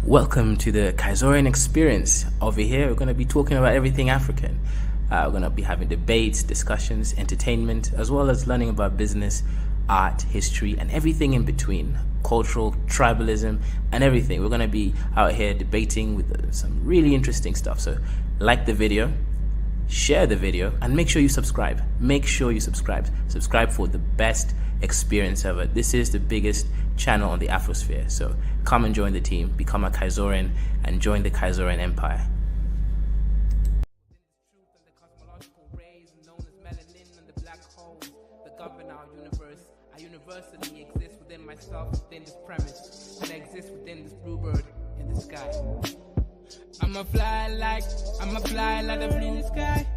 Welcome to the Kaizoran experience. Over here, we're going to be talking about everything African. We're going to be having debates, discussions, entertainment, as well as learning about business, art, history, and everything in between. Cultural, tribalism, and everything. We're going to be out here debating with some really interesting stuff. So, like the video, share the video, and make sure you subscribe. Make sure you subscribe. Subscribe for the best experience ever. This is the biggest channel on the Afrosphere. So come and join the team, become a Kaizoran, and join the Kaizoran Empire. Universally exist within myself, within this premise, and I exist within this bluebird in the sky. I'ma fly like the blue in the sky.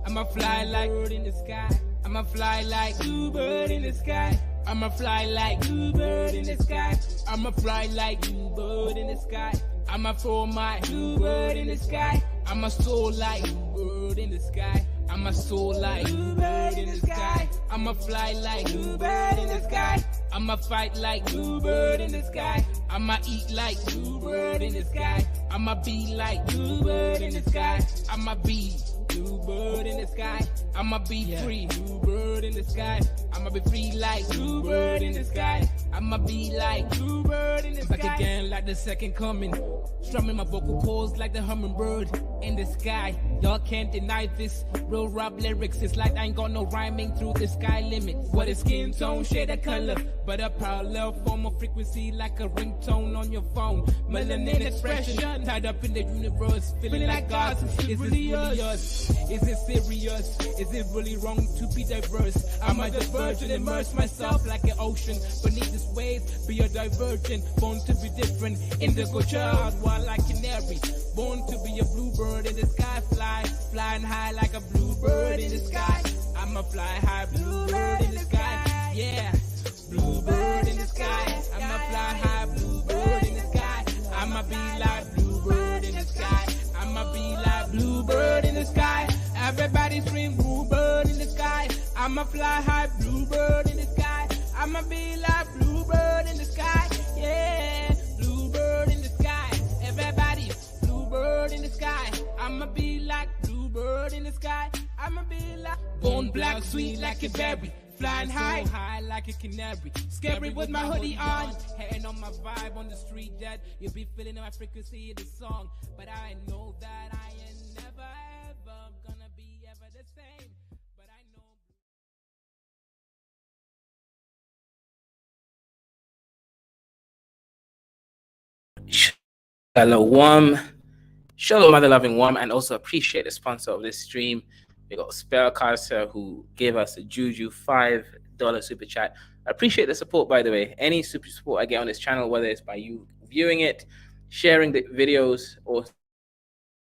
I'ma fly like bird in the sky. I'ma fly like bluebird in the sky. I'ma fly like bluebird in the sky. I'ma fly like bluebird in the sky. I'ma throw my bluebird in the sky. I'ma soar like bluebird in the sky. I'ma soar like bluebird in the sky. I'ma fly like bluebird in the sky. I'ma fight like bluebird in the sky. I'ma eat like bluebird in the sky. I'ma be like bluebird in the sky. I'ma be bluebird in the sky. I'ma be free, bluebird in the sky. I'ma be free like bluebird in the sky. I'ma be like bluebird in the sky. Back again like the second coming. Strumming my vocal cords like the hummingbird in the sky. Y'all can't deny this. Real rap lyrics, it's like I ain't got no rhyming through the sky limit. What is skin tone, shade of color, but a parallel form of frequency like a ringtone on your phone. Melanin expression, tied up in the universe, feeling like God. Is this really us? Is it serious? Is it really wrong to be diverse? I might diverge and immerse myself like an ocean beneath this waves. Be a divergent, born to be different. Indigo child, wild like canary. Born to be a bluebird in the sky, flying high like a bluebird in the sky. I'ma fly high, bluebird in the sky. Yeah, bluebird in the sky. I'ma fly high, bluebird in the sky. I'ma be like bluebird in the sky. I'ma be like bluebird in the sky. Everybody scream bluebird in the sky. I'ma fly high, bluebird in the sky. I'ma be like bluebird in the sky. Yeah, bluebird in the sky. Everybody, bluebird in the sky. I'ma be like bluebird in the sky. I'ma be like born black, sweet like a berry. Flying high like a canary. Scary with my hoodie on. Hating on my vibe on the street that you'll be feeling my frequency of the song. But I know that I ain't never ever gonna be ever the same. But I know. Shalom, mother loving one, and also appreciate the sponsor of this stream. We got Spellcaster who gave us a Juju $5 super chat. I appreciate the support, by the way. Any super support I get on this channel, whether it's by you viewing it, sharing the videos, or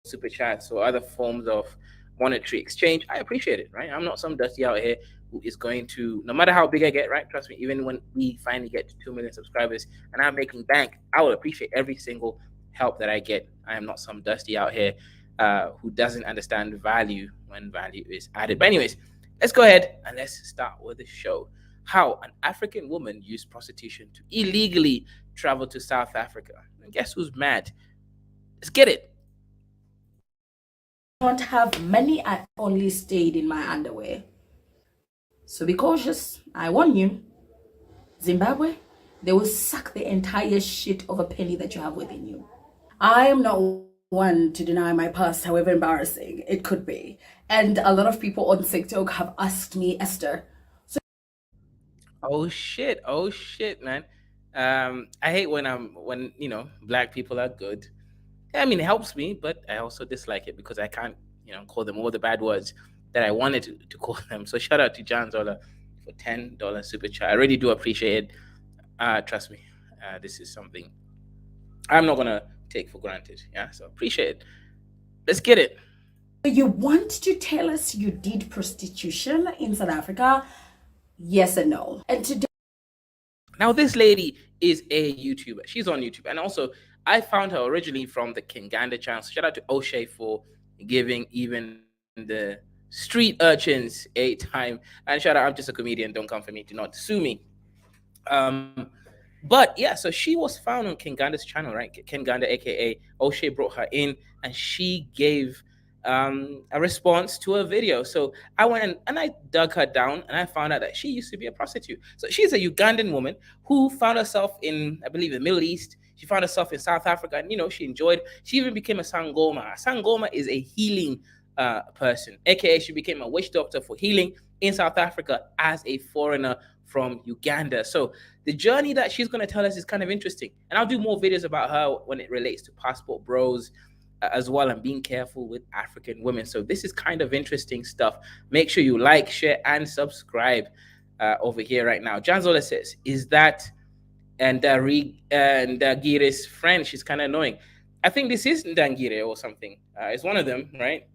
super chats or other forms of monetary exchange, I appreciate it, right? I'm not some dusty out here who is going to, no matter how big I get, right? Trust me, even when we finally get to 2 million subscribers and I'm making bank, I will appreciate every single help that I get. I am not some dusty out here who doesn't understand value when value is added. But anyways, let's go ahead and let's start with the show. How an African woman used prostitution to illegally travel to South Africa. And guess who's mad? Let's get it. I don't have money, I only stayed in my underwear. So be cautious. I warn you. Zimbabwe, they will suck the entire shit of a penny that you have within you. I am not one to deny my past, however embarrassing it could be. And a lot of people on TikTok have asked me, Esther. Oh shit, man. I hate when black people are good. I mean, it helps me, but I also dislike it because I can't, call them all the bad words that I wanted to call them. So shout out to John Zola for $10 super chat. I really do appreciate it. Trust me, this is something I'm not gonna take for granted. Yeah, so appreciate it. Let's get it. You want to tell us you did prostitution in South Africa? Yes and no. And today, now this lady is a YouTuber. She's on YouTube, and also I found her originally from the Kinganda channel. So shout out to O'Shea for giving even the street urchins a time. And shout out, I'm just a comedian. Don't come for me. Do not sue me. But yeah, so she was found on Ken Ganda's channel, right? Ken Ganda, aka O'Shea, brought her in, and she gave a response to a video. So I went and I dug her down, and I found out that she used to be a prostitute. So she's a Ugandan woman who found herself in, I believe, the Middle East. She found herself in South Africa, and she enjoyed. She even became a sangoma. A sangoma is a healing person, aka she became a witch doctor for healing in South Africa as a foreigner from Uganda. So the journey that she's going to tell us is kind of interesting. And I'll do more videos about her when it relates to passport bros as well, and being careful with African women. So this is kind of interesting stuff. Make sure you like, share, and subscribe over here right now. Janzola says, is that Ndagire's friend? She's kind of annoying. I think this is Ndangire or something. It's one of them, right?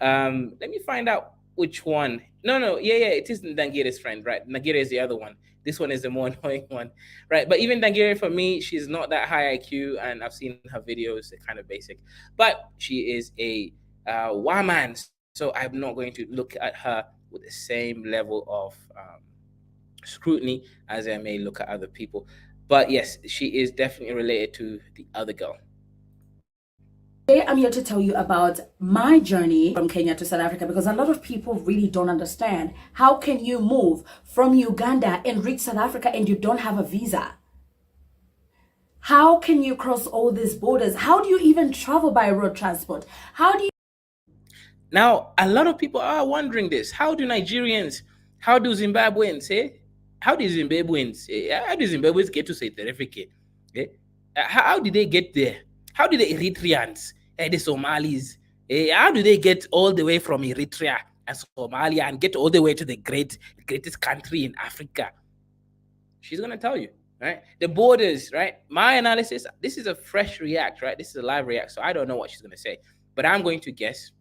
Let me find out which one. No, yeah, it is Ndangire's friend, right? Ndangire is the other one. This one is the more annoying one, right? But even Ndangire, for me, she's not that high IQ, and I've seen her videos; they're kind of basic. But she is a woman, so I'm not going to look at her with the same level of scrutiny as I may look at other people. But yes, she is definitely related to the other girl. Today, I'm here to tell you about my journey from Kenya to South Africa, because a lot of people really don't understand. How can you move from Uganda and reach South Africa and you don't have a visa? How can you cross all these borders? How do you even travel by road transport? How do you... Now, a lot of people are wondering this. How do Nigerians, how do Zimbabweans, how do Zimbabweans get to South Africa? How did they get there? How did the Eritreans, the Somalis, how do they get all the way from Eritrea and Somalia and get all the way to the greatest country in Africa? She's going to tell you, right? The borders, right? My analysis, this is a fresh react, right? This is a live react, so I don't know what she's going to say. But I'm going to guess,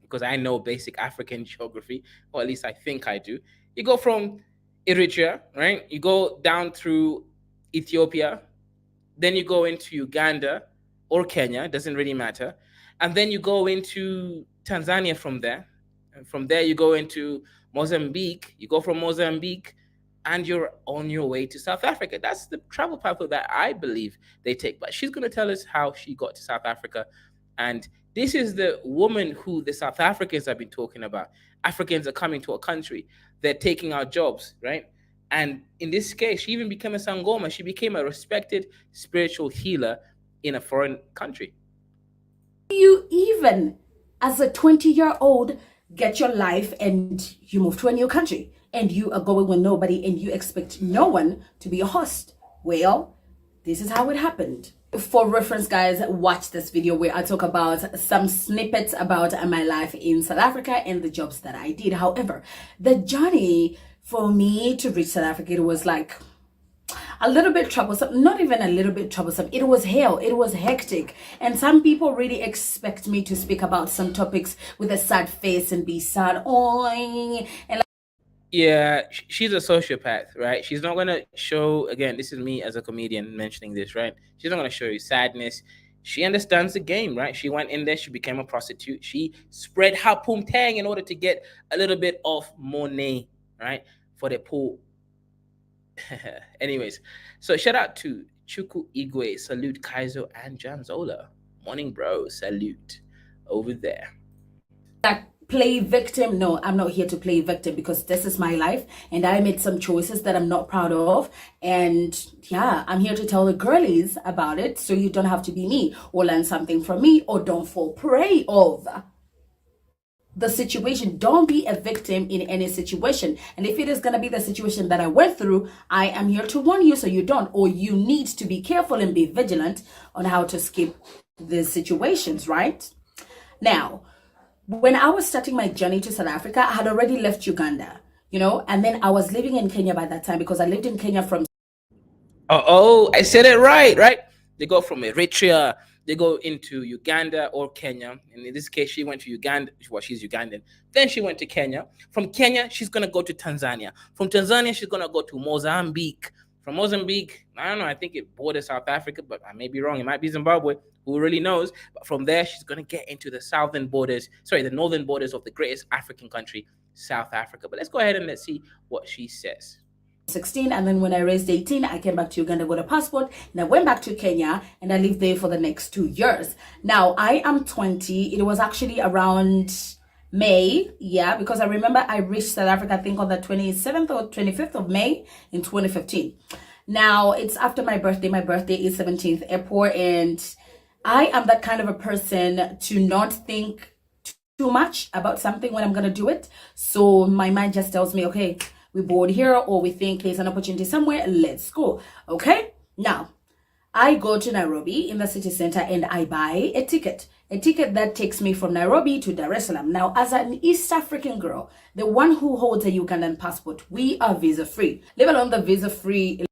because I know basic African geography, or at least I think I do. You go from Eritrea, right? You go down through Ethiopia, then you go into Uganda, or Kenya, doesn't really matter. And then you go into Tanzania from there. And from there, you go into Mozambique. You go from Mozambique, and you're on your way to South Africa. That's the travel pathway that I believe they take. But she's going to tell us how she got to South Africa. And this is the woman who the South Africans have been talking about. Africans are coming to a country. They're taking our jobs, right? And in this case, she even became a sangoma. She became a respected spiritual healer in a foreign country. You even, as a 20-year-old, get your life and you move to a new country and you are going with nobody and you expect no one to be a host? Well, this is how it happened. For reference, guys, watch this video where I talk about some snippets about my life in South Africa and the jobs that I did. However, the journey for me to reach South Africa, it was like a little bit troublesome. Not even a little bit troublesome. It was hell. It was hectic. And some people really expect me to speak about some topics with a sad face and be sad. And yeah, she's a sociopath, right? She's not going to show, again, this is me as a comedian mentioning this, right? She's not going to show you sadness. She understands the game, right? She went in there, she became a prostitute. She spread her poontang in order to get a little bit of money, right? For the poor. Anyways, so shout out to Chuku Igwe, salute Kaizo and Janzola. Morning, bro, salute over there. Like, play victim. No, I'm not here to play victim, because this is my life and I made some choices that I'm not proud of. And yeah, I'm here to tell the girlies about it, so you don't have to be me or learn something from me, or don't fall prey of the situation. Don't be a victim in any situation. And if it is going to be the situation that I went through, I am here to warn you so you don't, or you need to be careful and be vigilant on how to skip these situations, right? Now, when I was starting my journey to South Africa, I had already left Uganda, and then I was living in Kenya by that time, because I lived in Kenya from... Oh, I said it right? They go from Eritrea, they go into Uganda or Kenya. And in this case, she went to Uganda. Well, she's Ugandan. Then she went to Kenya. From Kenya, she's going to go to Tanzania. From Tanzania, she's going to go to Mozambique. From Mozambique, I don't know, I think it borders South Africa, but I may be wrong. It might be Zimbabwe. Who really knows? But from there, she's going to get into the northern borders of the greatest African country, South Africa. But let's go ahead and let's see what she says. 16, and then when I raised 18, I came back to Uganda, got a passport, and I went back to Kenya, and I lived there for the next 2 years. Now I am 20. It was actually around May, yeah, because I remember I reached South Africa, I think on the 27th or 25th of May in 2015. Now it's after my birthday. My birthday is 17th April, and I am that kind of a person to not think too much about something when I'm gonna do it. So my mind just tells me, okay, we're bored here, or we think there's an opportunity somewhere, let's go. Okay, now I go to Nairobi in the city center and I buy a ticket that takes me from Nairobi to Dar es Salaam. Now, as an East African girl, the one who holds a Ugandan passport, we are visa free, let alone the visa free.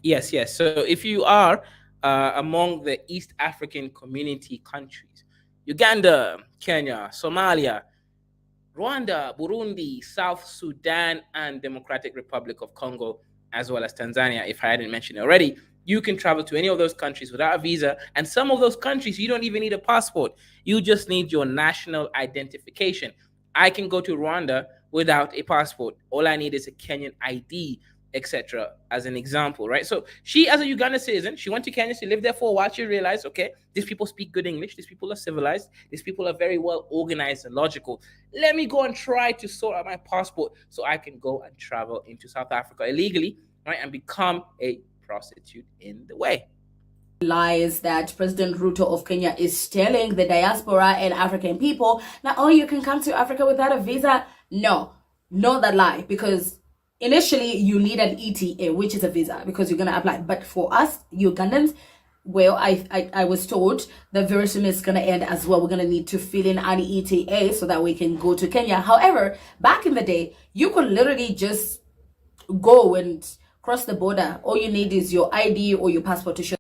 Yes. So if you are among the East African community countries, Uganda, Kenya, Somalia, Rwanda, Burundi, South Sudan, and Democratic Republic of Congo, as well as Tanzania, if I hadn't mentioned it already, you can travel to any of those countries without a visa. And some of those countries, you don't even need a passport. You just need your national identification. I can go to Rwanda without a passport. All I need is a Kenyan ID, etc., as an example, right? So she, as a Ugandan citizen, she went to Kenya, she lived there for a while, she realized, okay, these people speak good English, these people are civilized, these people are very well organized and logical. Let me go and try to sort out my passport so I can go and travel into South Africa illegally, right, and become a prostitute in the way. Lies that President Ruto of Kenya is telling the diaspora and African people that, oh, you can come to Africa without a visa. No, not that lie, because initially you need an ETA, which is a visa, because you're going to apply. But for us Ugandans, well, I was told that very soon it's going to end as well. We're going to need to fill in an ETA so that we can go to Kenya. However, back in the day, you could literally just go and cross the border. All you need is your ID or your passport to show.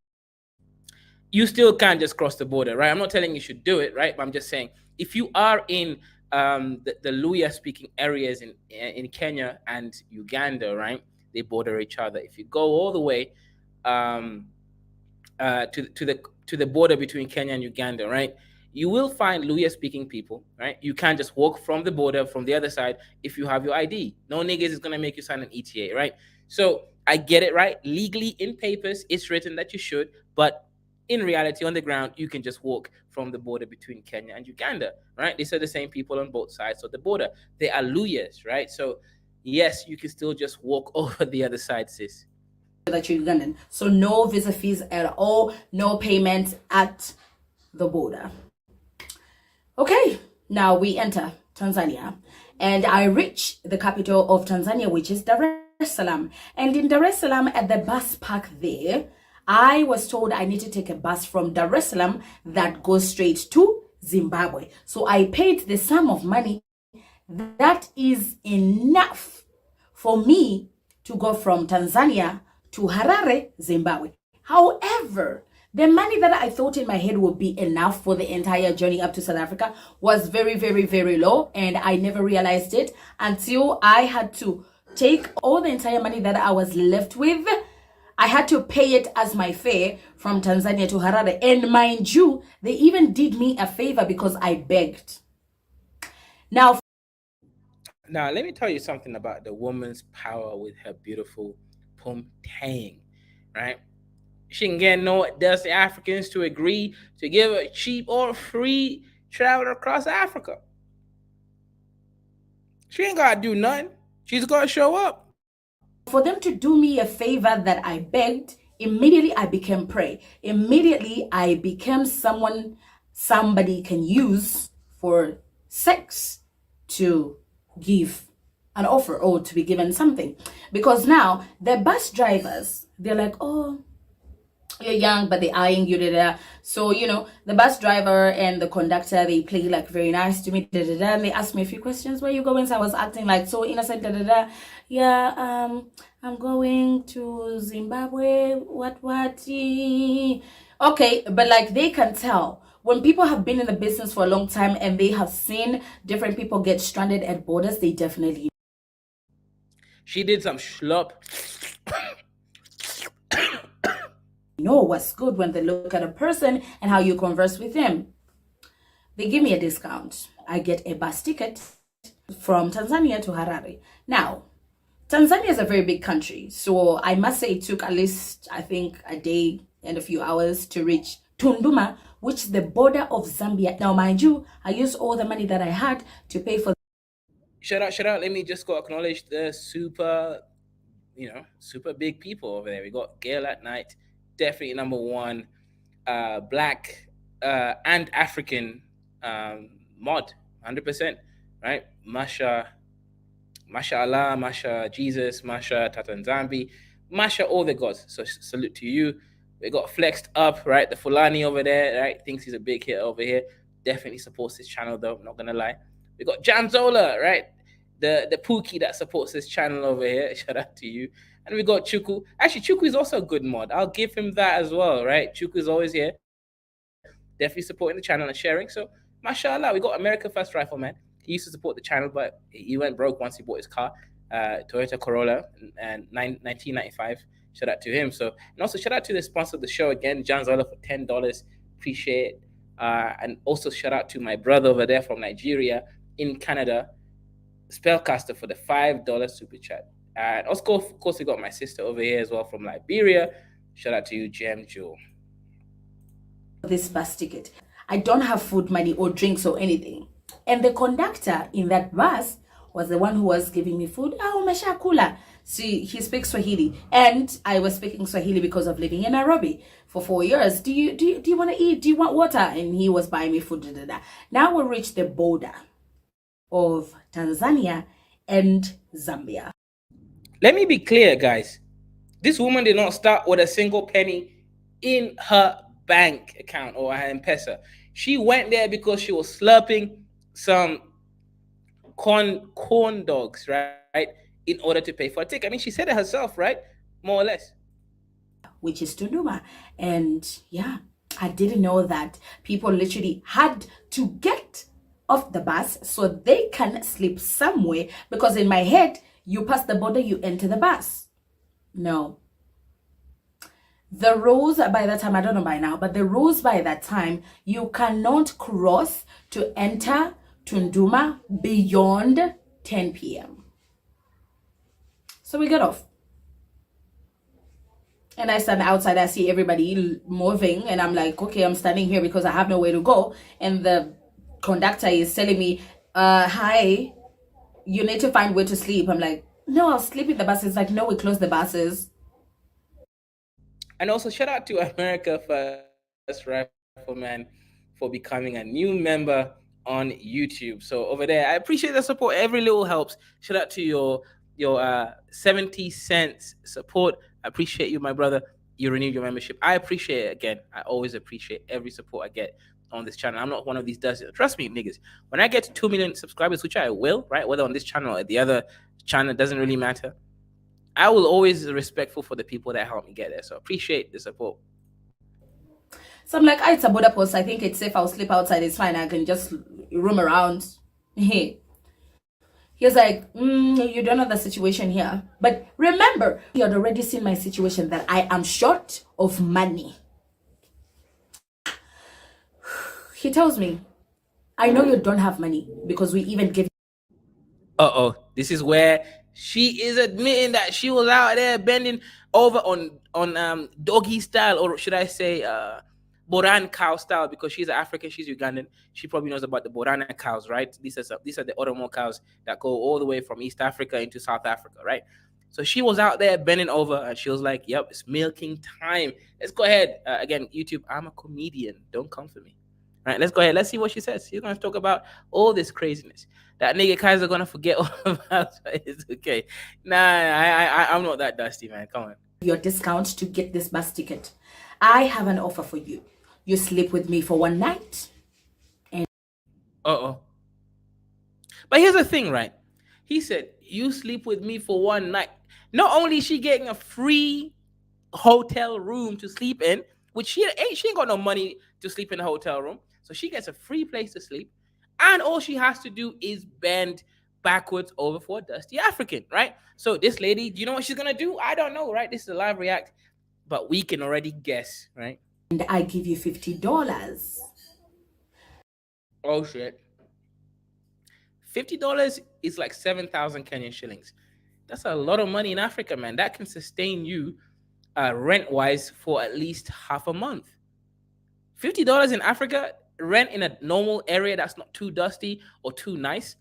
You still can't just cross the border, right? I'm not telling you should do it, right? But I'm just saying, if you are in the Luya speaking areas in Kenya and Uganda, right, they border each other. If you go all the way to the border between Kenya and Uganda, right, you will find Luya speaking people, right? You can't just walk from the border from the other side if you have your ID. No niggas is gonna make you sign an ETA, right? So I get it, right? Legally in papers, it's written that you should, but in reality, on the ground, you can just walk from the border between Kenya and Uganda, right? These are the same people on both sides of the border. They are Luyas, right? So yes, you can still just walk over the other side, sis. That you're Ugandan. So no visa fees at all, no payments at the border. Okay, now we enter Tanzania, and I reach the capital of Tanzania, which is Dar es Salaam. And in Dar es Salaam, at the bus park there, I was told I need to take a bus from Dar es Salaam that goes straight to Zimbabwe. So I paid the sum of money that is enough for me to go from Tanzania to Harare, Zimbabwe. However, the money that I thought in my head would be enough for the entire journey up to South Africa was very, very, very low. And I never realized it until I had to take all the entire money that I was left with. I had to pay it as my fare from Tanzania to Harare. And mind you, they even did me a favor because I begged. Now, let me tell you something about the woman's power with her beautiful pumtang, right? She can get no dusty Africans to agree to give her cheap or free travel across Africa. She ain't got to do nothing. She's got to show up. For them to do me a favor that I begged, immediately I became prey. Immediately I became someone somebody can use for sex to give an offer or to be given something. Because now the bus drivers, they're like, oh, you're young, but they're eyeing you. So, you know, the bus driver and the conductor, they play like very nice to me. And they asked me a few questions. Where are you going? So I was acting like so innocent. Yeah, I'm going to Zimbabwe. What? Okay, but like they can tell when people have been in the business for a long time and they have seen different people get stranded at borders, they definitely. She did some schlup. Know what's good when they look at a person and how you converse with them. They give me a discount. I get a bus ticket from Tanzania to Harare. Now, Tanzania is a very big country, so I must say it took at least, I think, a day and a few hours to reach Tunduma, which is the border of Zambia. Now, mind you, I used all the money that I had to pay for. Shout out. Let me just go acknowledge the super big people over there. We got Gail at Night, definitely number one, black and African mod, 100%, right? Mashallah, Masha Jesus, Masha Tatanzambi, Masha all the gods. So salute to you. We got Flexed Up, right? The Fulani over there, right? Thinks he's a big hit over here. Definitely supports his channel though, not gonna lie. We got Janzola, right? The Pookie that supports this channel over here. Shout out to you. And we got Chuku. Actually, Chuku is also a good mod. I'll give him that as well, right? Chuku is always here. Definitely supporting the channel and sharing. So, mashallah, we got America First Rifleman. He used to support the channel, but he went broke once he bought his car, Toyota Corolla, and 1995. Shout out to him. So, and also shout out to the sponsor of the show again, John Zola, for $10. Appreciate it. And also shout out to my brother over there from Nigeria in Canada, Spellcaster, for the $5 super chat. And of course, we got my sister over here as well from Liberia. Shout out to you, Gem Jewel. This bus ticket. I don't have food money or drinks or anything. And the conductor in that bus was the one who was giving me food. Oh, umeshakula. See, he speaks Swahili. And I was speaking Swahili because of living in Nairobi for 4 years. Do you want to eat? Do you want water? And he was buying me food. Now we reach the border of Tanzania and Zambia. Let me be clear, guys. This woman did not start with a single penny in her bank account or her M-Pesa. She went there because she was slurping some corn dogs, right? In order to pay for a ticket. I mean, she said it herself, right? More or less. Which is Tunduma. And yeah, I didn't know that people literally had to get off the bus so they can sleep somewhere, because in my head, you pass the border, you enter the bus. No. The rules by that time, I don't know by now, but the rules by that time, you cannot cross to enter Tunduma beyond 10 p.m. So we get off. And I stand outside, I see everybody moving, and I'm like, okay, I'm standing here because I have nowhere to go. And the conductor is telling me, hi, you need to find where to sleep. I'm like, no, I'll sleep in the bus. It's like, no, we close the buses. And also shout out to America First Rifleman for becoming a new member on YouTube. So over there, I appreciate the support. Every little helps. Shout out to your 70 cents support. I appreciate you, my brother. You renewed your membership. I appreciate it again. I always appreciate every support I get on this channel. I'm not one of these does it. Trust me, niggas. When I get to 2 million subscribers, which I will, right? Whether on this channel or the other channel, doesn't really matter. I will always be respectful for the people that help me get there. So appreciate the support. So I'm like, it's a border post. I think it's safe. I'll sleep outside. It's fine. I can just roam around. Hey. He was like, you don't know the situation here. But remember, you had already seen my situation that I am short of money. He tells me, I know you don't have money because we even give. This is where she is admitting that she was out there bending over on doggy style, or should I say Boran cow style, because she's African, she's Ugandan. She probably knows about the Boran cows, right? These are the Oromo cows that go all the way from East Africa into South Africa, right? So she was out there bending over, and she was like, yep, it's milking time. Let's go ahead. Again, YouTube, I'm a comedian. Don't come for me. All right, let's go ahead. Let's see what she says. She's going to talk about all this craziness. That nigga Kaiser going to forget all about it. It's okay. Nah, I'm not that dusty, man. Come on. Your discount to get this bus ticket. I have an offer for you. You sleep with me for one night. And But here's the thing, right? He said, you sleep with me for one night. Not only is she getting a free hotel room to sleep in, which she ain't got no money to sleep in a hotel room. So she gets a free place to sleep. And all she has to do is bend backwards over for a dusty African, right? So this lady, do you know what she's going to do? I don't know, right? This is a live react, but we can already guess, right? And I give you $50. Oh, shit. $50 is like 7,000 Kenyan shillings. That's a lot of money in Africa, man. That can sustain you rent wise for at least half a month. $50 in Africa, rent in a normal area that's not too dusty or too nice,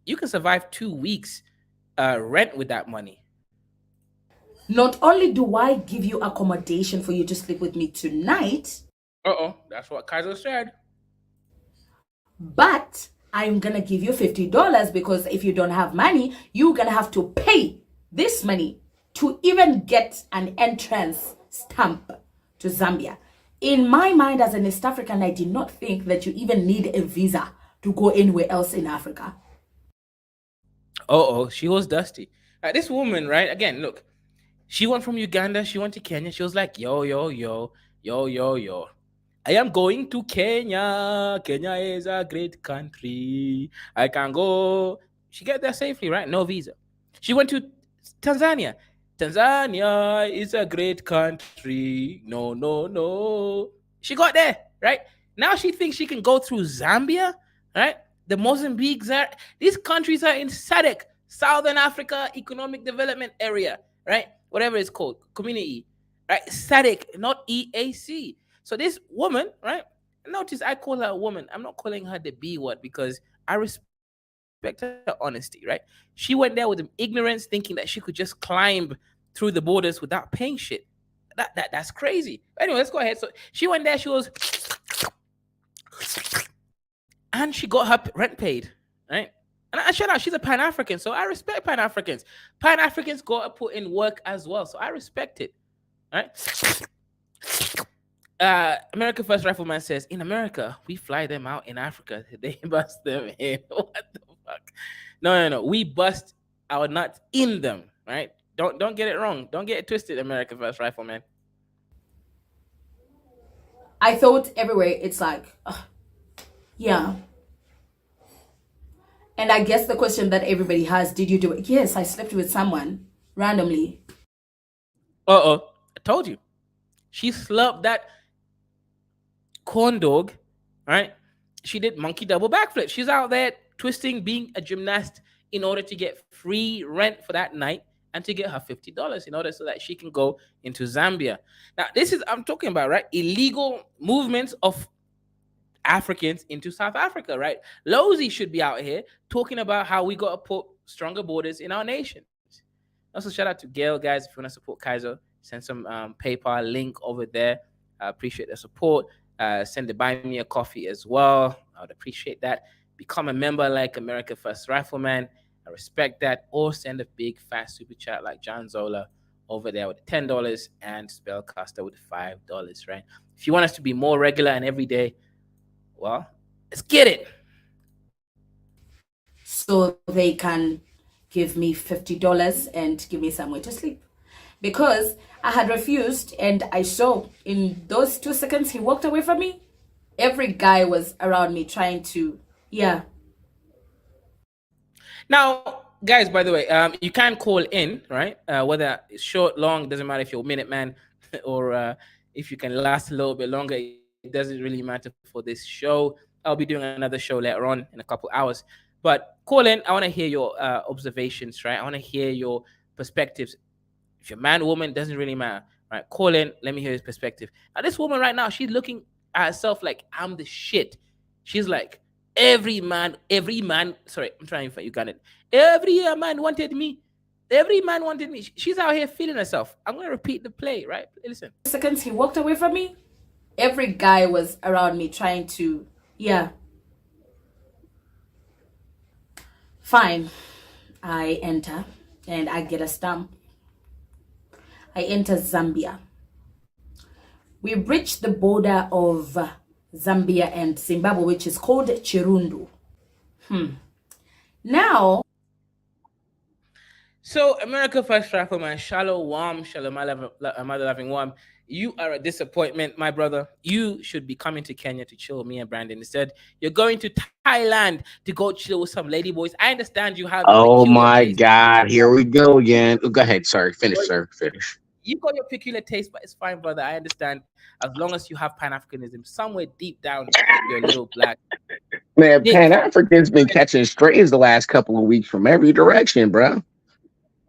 you can survive 2 weeks rent with that money. Not only do I give you accommodation for you to sleep with me tonight, that's what Kaiser said. but I'm gonna give you $50 because if you don't have money, you're gonna have to pay this money to even get an entrance stamp to Zambia. In my mind, as an East African, I did not think that you even need a visa to go anywhere else in Africa. She was dusty. This woman, right? Again, look, she went from Uganda, she went to Kenya. She was like, yo, yo, yo, yo, yo, yo. I am going to Kenya. Kenya is a great country. I can go. She got there safely, right? No visa. She went to Tanzania. Tanzania is a great country. No, no, no. She got there, right? Now she thinks she can go through Zambia, right? The Mozambiques are, these countries are in SADC, Southern Africa Economic Development Area, right? Whatever it's called, community, right? SADC, not EAC. So this woman, right? Notice I call her a woman. I'm not calling her the B word because I respect her honesty, right? She went there with ignorance, thinking that she could just climb through the borders without paying shit. That's crazy. Anyway, let's go ahead. So she went there. She was, and she got her rent paid, right? And I shout out, she's a Pan-African, so I respect Pan-Africans. Pan-Africans got to put in work as well, so I respect it, right? America First Rifleman says, in America, we fly them out. In Africa, they bust them in. What the fuck? No. We bust our nuts in them, right? Don't get it wrong. Don't get it twisted, America First Rifleman. I thought everywhere it's like, yeah. And I guess the question that everybody has, did you do it? Yes, I slept with someone randomly. I told you. She slumped that corn dog, right? She did monkey double backflip. She's out there twisting, being a gymnast in order to get free rent for that night and to get her $50 in order so that she can go into Zambia. Now, this is, I'm talking about, right? Illegal movements of Africans into South Africa, right? Lozy should be out here talking about how we got to put stronger borders in our nations. Also, shout out to Gail, guys. If you want to support Kaiser, send some PayPal link over there. I appreciate the support. Send the buy me a coffee as well. I would appreciate that. Become a member like America First Rifleman. I respect that. Or send a big fat super chat like John Zola over there with $10 and Spellcaster with $5, right? If you want us to be more regular and every day, well, let's get it. So they can give me $50 and give me somewhere to sleep. Because I had refused, and I saw in those 2 seconds he walked away from me, every guy was around me trying to, yeah. Now, guys, by the way, you can call in, right? Whether it's short, long, doesn't matter if you're a minute man or if you can last a little bit longer. It doesn't really matter for this show. I'll be doing another show later on in a couple hours. But call in. I want to hear your observations, right? I want to hear your perspectives. If you're man, woman, doesn't really matter, right? Call in. Let me hear his perspective. Now, this woman right now, she's looking at herself like, I'm the shit. She's like, every man, sorry, I'm trying to, you got it. Every man wanted me. Every man wanted me. She's out here feeling herself. I'm going to repeat the play, right? Listen. Seconds he walked away from me, every guy was around me trying to, yeah. Fine. I enter and I get a stamp. I enter Zambia. We reach the border of Zambia and Zimbabwe, which is called Chirundu. Now, so America First Rifleman, Shalom, mother loving one. You are a disappointment, my brother. You should be coming to Kenya to chill with me and Brandon. Instead, you're going to Thailand to go chill with some lady boys. I understand you have. Oh my God! Here we go again. Go ahead, sir. Finish, sir. Finish. You got your peculiar taste, but it's fine, brother. I understand. As long as you have Pan-Africanism somewhere deep down, you're a little black. Man, Pan-African's been catching strays the last couple of weeks from every direction, bro.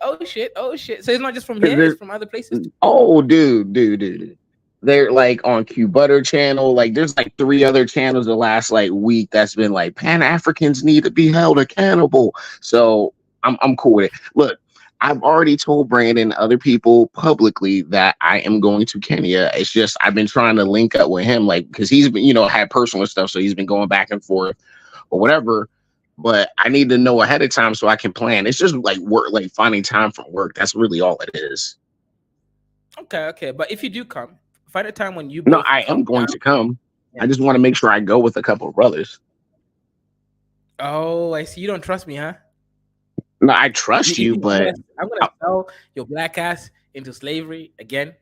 Oh shit! Oh shit! So it's not just from 'Cause here; it's from other places too. oh, dude. They're like on Q Butter channel. Like there's like 3 other channels the last like week that's been like Pan Africans need to be held accountable. So I'm cool with it. Look, I've already told Brandon and other people publicly that I am going to Kenya. It's just I've been trying to link up with him, like because he's been had personal stuff, so he's been going back and forth or whatever. But I need to know ahead of time so I can plan. It's just like work, like finding time from work. That's really all it is. Okay, okay. But if you do come, find a time when you No, both I am come going down. to come. Yeah. I just want to make sure I go with a couple of brothers. Oh, I see. You don't trust me, huh? No, I trust you, I'm but gonna sell your black ass into slavery again.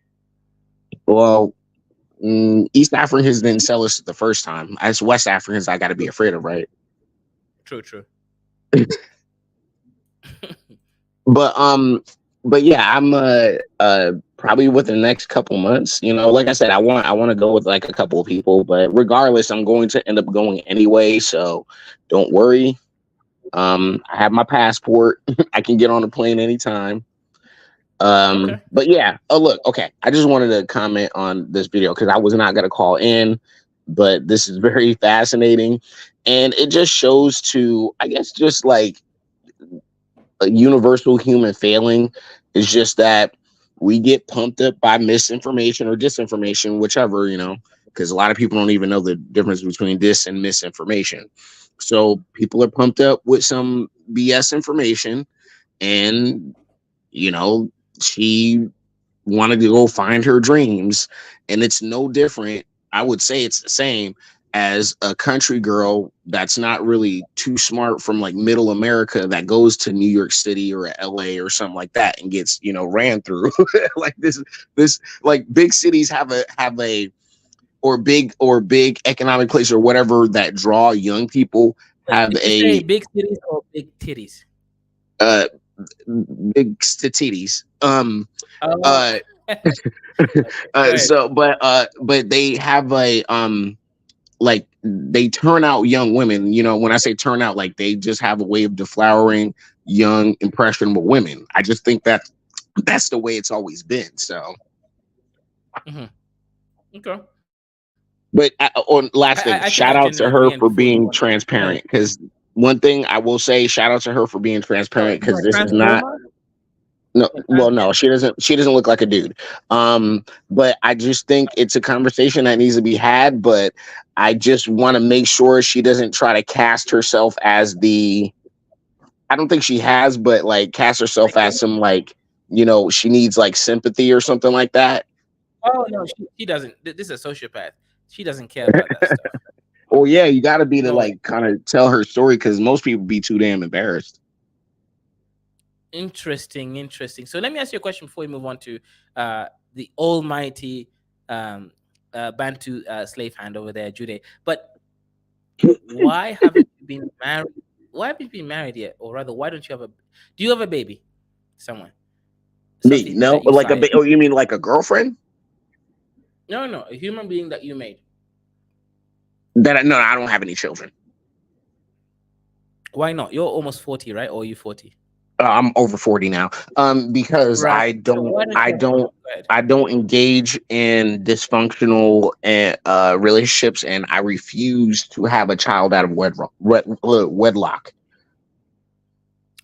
well, East Africans didn't sell us the first time. As West Africans, I got to be afraid of, right? True, true. But yeah, I'm probably within the next couple months. Like I said, I want to go with like a couple of people, but regardless, I'm going to end up going anyway. So don't worry. I have my passport. I can get on a plane anytime. Okay. But yeah. Oh, look. Okay. I just wanted to comment on this video because I was not going to call in, but this is very fascinating. And it just shows to, I guess, just like a universal human failing is just that we get pumped up by misinformation or disinformation, whichever, because a lot of people don't even know the difference between dis and misinformation. So people are pumped up with some BS information, and she wanted to go find her dreams, and it's no different. I would say it's the same as a country girl that's not really too smart from like middle America that goes to New York City or LA or something like that and gets ran through. Like this like big cities have a or big economic place or whatever that draw young people have Did you say big cities or big titties? uh big titties. Oh. But they have a like they turn out young women. When I say turn out, like they just have a way of deflowering young impressionable women. I just think that's the way it's always been. So Okay. but on last thing, I think shout I out to generally her agree, and for before you being go on. transparent, because one thing I will say, shout out to her for being transparent, because this is not no, well, no, she doesn't look like a dude. But I just think it's a conversation that needs to be had. But I just want to make sure she doesn't try to cast herself as I don't think she has, but like cast herself as some like, she needs like sympathy or something like that. Oh no, she doesn't. This is a sociopath. She doesn't care about that stuff. Oh yeah, you got to be to No. like kind of tell her story, because most people be too damn embarrassed. Interesting. So let me ask you a question before we move on to the almighty Bantu slave hand over there, Jude. But why haven't you been married? Why haven't you been married yet? Or rather, why don't you have do you have a baby? Someone? Me? Something No, that you like fired. oh, you mean like a girlfriend? No, a human being that you made. No, I don't have any children. Why not? You're almost 40, right? Or are you 40? I'm over 40 now. Because Right. So why don't I don't engage in dysfunctional relationships, and I refuse to have a child out of wedlock.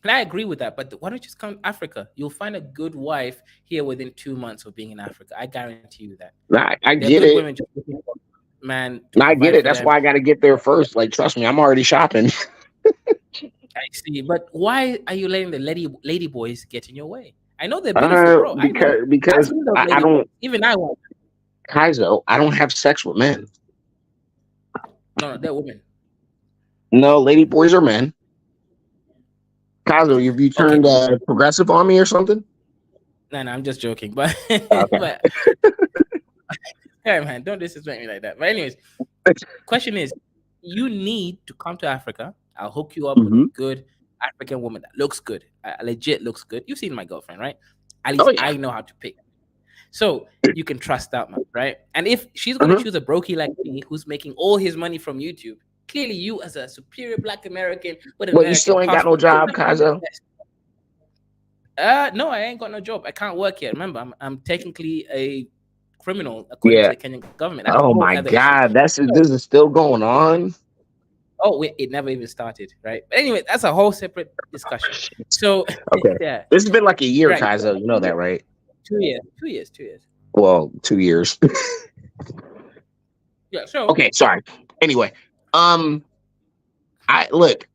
And I agree with that, but why don't you just come to Africa? You'll find a good wife here within 2 months of being in Africa. I guarantee you that. I They're get good it. women just looking for a man to I get provide it. for That's them. why I got to get there first. Like, trust me, I'm already shopping. I see, but why are you letting the lady boys get in your way? I know they're beautiful, bro. I know. Because I don't. Even I want. Kaizo, I don't have sex with men. No, they're women. No, lady boys are men. Kaizo, have you turned progressive on me or something? No, I'm just joking. But, Okay. yeah, man, don't disrespect me like that. But anyways, question is, you need to come to Africa. I'll hook you up with a good African woman that looks good, legit looks good. You've seen my girlfriend, right? At least I know how to pick. So you can trust that much, right? And if she's going to choose a brokey like me who's making all his money from YouTube, clearly you as a superior Black American with an American you still ain't got no job, Kaizo? No, I ain't got no job. I can't work yet. Remember, I'm technically a criminal according to Yeah. the Kenyan government. That's a Oh whole my other issue. God, So, this is still going on. oh, wait, it never even started, right? But anyway, that's a whole separate discussion. So, Okay, yeah, this has been like a year, right. Kaizo. You know that, right? 2 years, 2 years, 2 years. Well, 2 years. Yeah. So, Okay, sorry. Anyway, um, I look.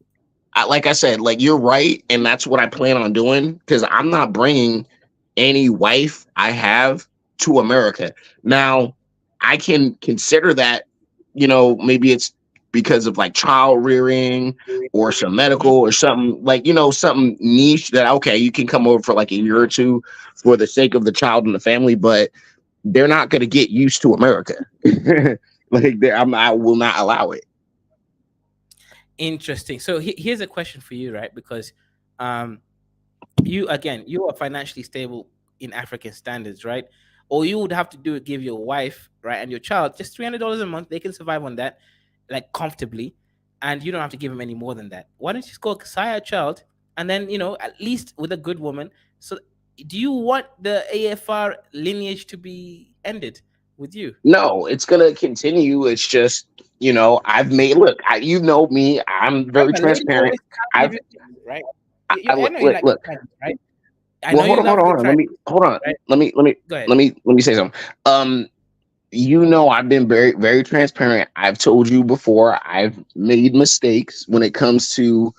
Like I said, like you're right, and that's what I plan on doing because I'm not bringing any wife I have to America. Now, I can consider that, maybe it's because of like child rearing or some medical mhm. or something like, something niche that, okay, you can come over for like a year or two for the sake of the child and the family, but they're not going to get used to America. Like, I will not allow it. Interesting. So here's a question for you, right? Because um, you are financially stable in African standards, right? All you would have to do is give your wife, right, and your child just $300 a month. They can survive on that, like comfortably, and you don't have to give them any more than that. Why don't you just go sire a child, and then at least with a good woman. So, do you want the AFR lineage to be ended with you? No, it's gonna continue. It's just, I've made look, you know me, I'm very Remember, ladies transparent. always can't give I've you things, right? I I know you look, like good look. friends, right? I Well, know you love hold good on. Let friends, me hold on. right? Go ahead. Let me say something. I've been very, very transparent. I've told you before, I've made mistakes when it comes to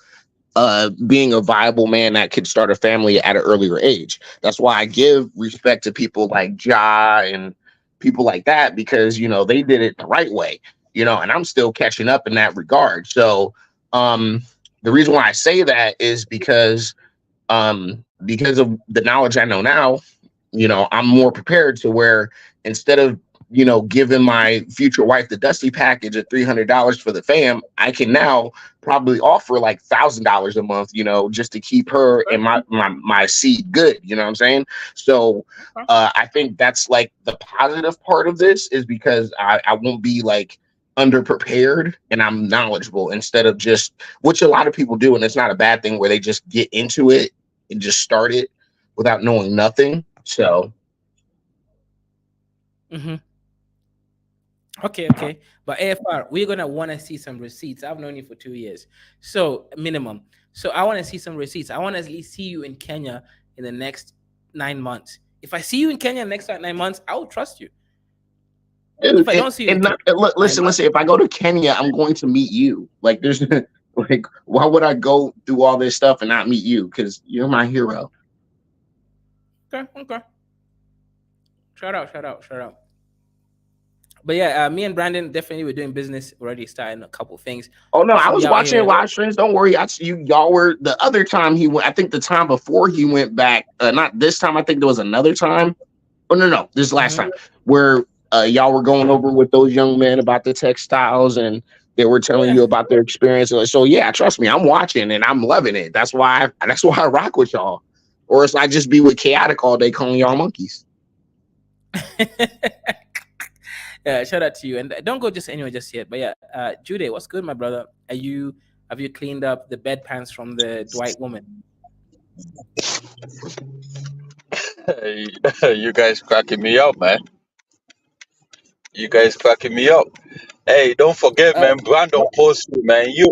being a viable man that could start a family at an earlier age. That's why I give respect to people like Ja and people like that because they did it the right way. And I'm still catching up in that regard. So um the reason why I say that is because of the knowledge I know now, I'm more prepared to where instead of, giving my future wife the Dusty package of $300 for the fam, I can now probably offer like $1,000 a month, just to keep her and my seed good. You know what I'm saying? So I think that's like the positive part of this is because I won't be like underprepared and I'm knowledgeable instead of just which a lot of people do, and it's not a bad thing where they just get into it and just start it without knowing nothing. So Hmm. Okay. But AFR, we're gonna want to see some receipts. I've known you for 2 years, so minimum. So I want to see some receipts. I want to at least see you in Kenya in the next 9 months. If I see you in Kenya in the next 9 months, I will trust you. If I don't see you in and Kenya not, look, in nine listen, months, if I go to Kenya, I'm going to meet you. Like there's like why would I go through all this stuff and not meet you? Because you're my hero. okay. Shout out. But yeah, me and Brandon definitely were doing business already, starting a couple things. Oh no, We I should be was out watching here. live streams. Don't worry, y'all were the other time he went. I think the time before he went back. Not this time. I think there was another time. Oh no, this is last Mhm. time where y'all were going over with those young men about the textiles and they were telling Yeah. you about their experience. So yeah, trust me, I'm watching and I'm loving it. That's why I rock with y'all. Or else I just be with chaotic all day calling y'all monkeys. Yeah, shout out to you. And don't go just anywhere just yet. But yeah, Jude, what's good, my brother? Have you cleaned up the bedpans from the Dwight woman? Hey, you guys cracking me up, man. You guys cracking me up. Hey, don't forget, Uh, man. Brandon what? post you, man. You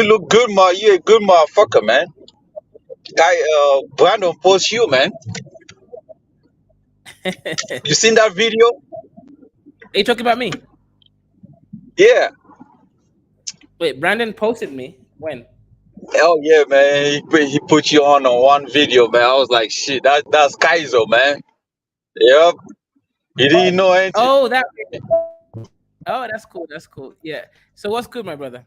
look good, man. You a good motherfucker, man. Brandon post you, man. Are You seen that video? you talking about me? Yeah. Wait, Brandon posted me when? Hell yeah, man. He put you on one video, man. I was like, shit, that's Kaizo, man. Yep. He didn't know anything. Oh, that. Oh, that's cool. That's cool. Yeah. So what's good, my brother?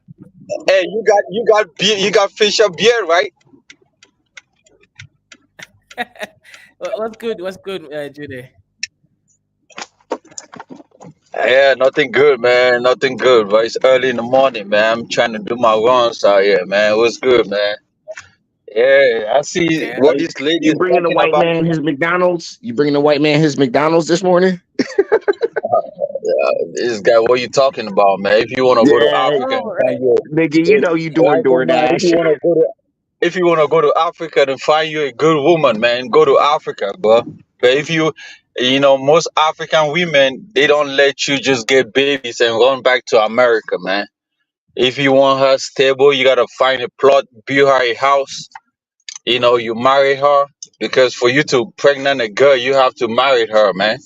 Hey, you got facial beard, right? What's good? What's good, Jude? Yeah, nothing good, man. Nothing good, but it's early in the morning, man. I'm trying to do my runs out here, man. What's good, man? Yeah, I see Okay. what Hey, this lady you is bringing the talking white about. man his McDonald's? You bringing the white man his McDonald's this morning? This guy, what you talking about, man? If you want to go to Yeah, Africa Oh, and right. find your, nigga, you if, know you doing right, man, if DoorDash. you want to go to if you want to go to Africa and find you a good woman, man, go to Africa, bro. But if most African women, they don't let you just get babies and run back to America, man. If you want her stable, you gotta find a plot, build her a house. You marry her, because for you to pregnant a girl, you have to marry her, man.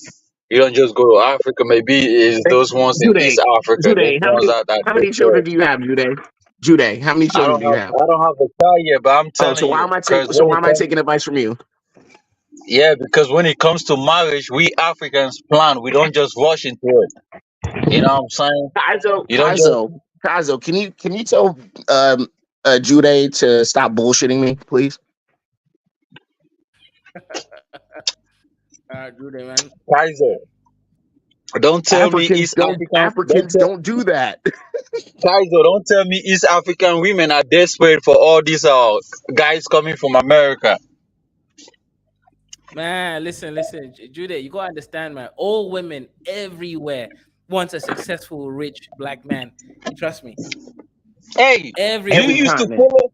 You don't just go to Africa. Maybe it's Hey, those ones in Jude, East Africa, those Jude, ones that how many take care. children do you have, Jude? Jude, how many children do you have? I don't have a child yet, but I'm Oh, telling you, because so when why it am I comes, taking advice from you? yeah, because when it comes to marriage, we Africans plan. We don't just rush into it. You know what I'm saying? You don't just. Kaizo, can you tell Jude to stop bullshitting me, please? Jude, man. Kaiser, don't tell me East Africans. Africans don't do that. Kaiser, don't tell me East African women are desperate for all these guys coming from America. Man, listen, Jude, you gotta understand, man. All women everywhere want a successful, rich black man. Trust me. Hey, you Every Everywhere. used to continent. follow.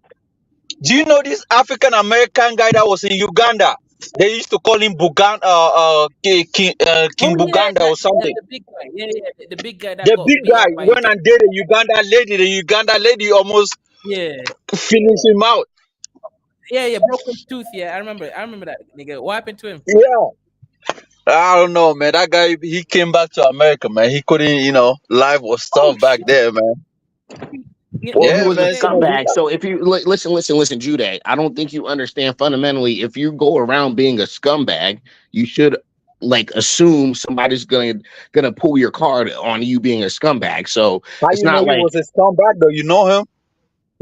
Do you know this African American guy that was in Uganda? They used to call him Oh King yeah, Buganda or something. the big guy. Yeah, the big guy that The got big beat guy up by his went dad. and dated a Uganda lady. The Uganda lady almost Yeah, finished him out. yeah, broke his tooth. Yeah, I remember that nigga. What happened to him? Yeah. I don't know, man. That guy, he came back to America, man. He couldn't, life was Oh tough back shit. there, man. Well, he Yeah, was a man. Some of these. scumbag. So if you listen, Jude, I don't think you understand fundamentally. If you go around being a scumbag, you should like assume somebody's gonna pull your card on you being a scumbag. So How it's you know not he like was a scumbag though? You know him?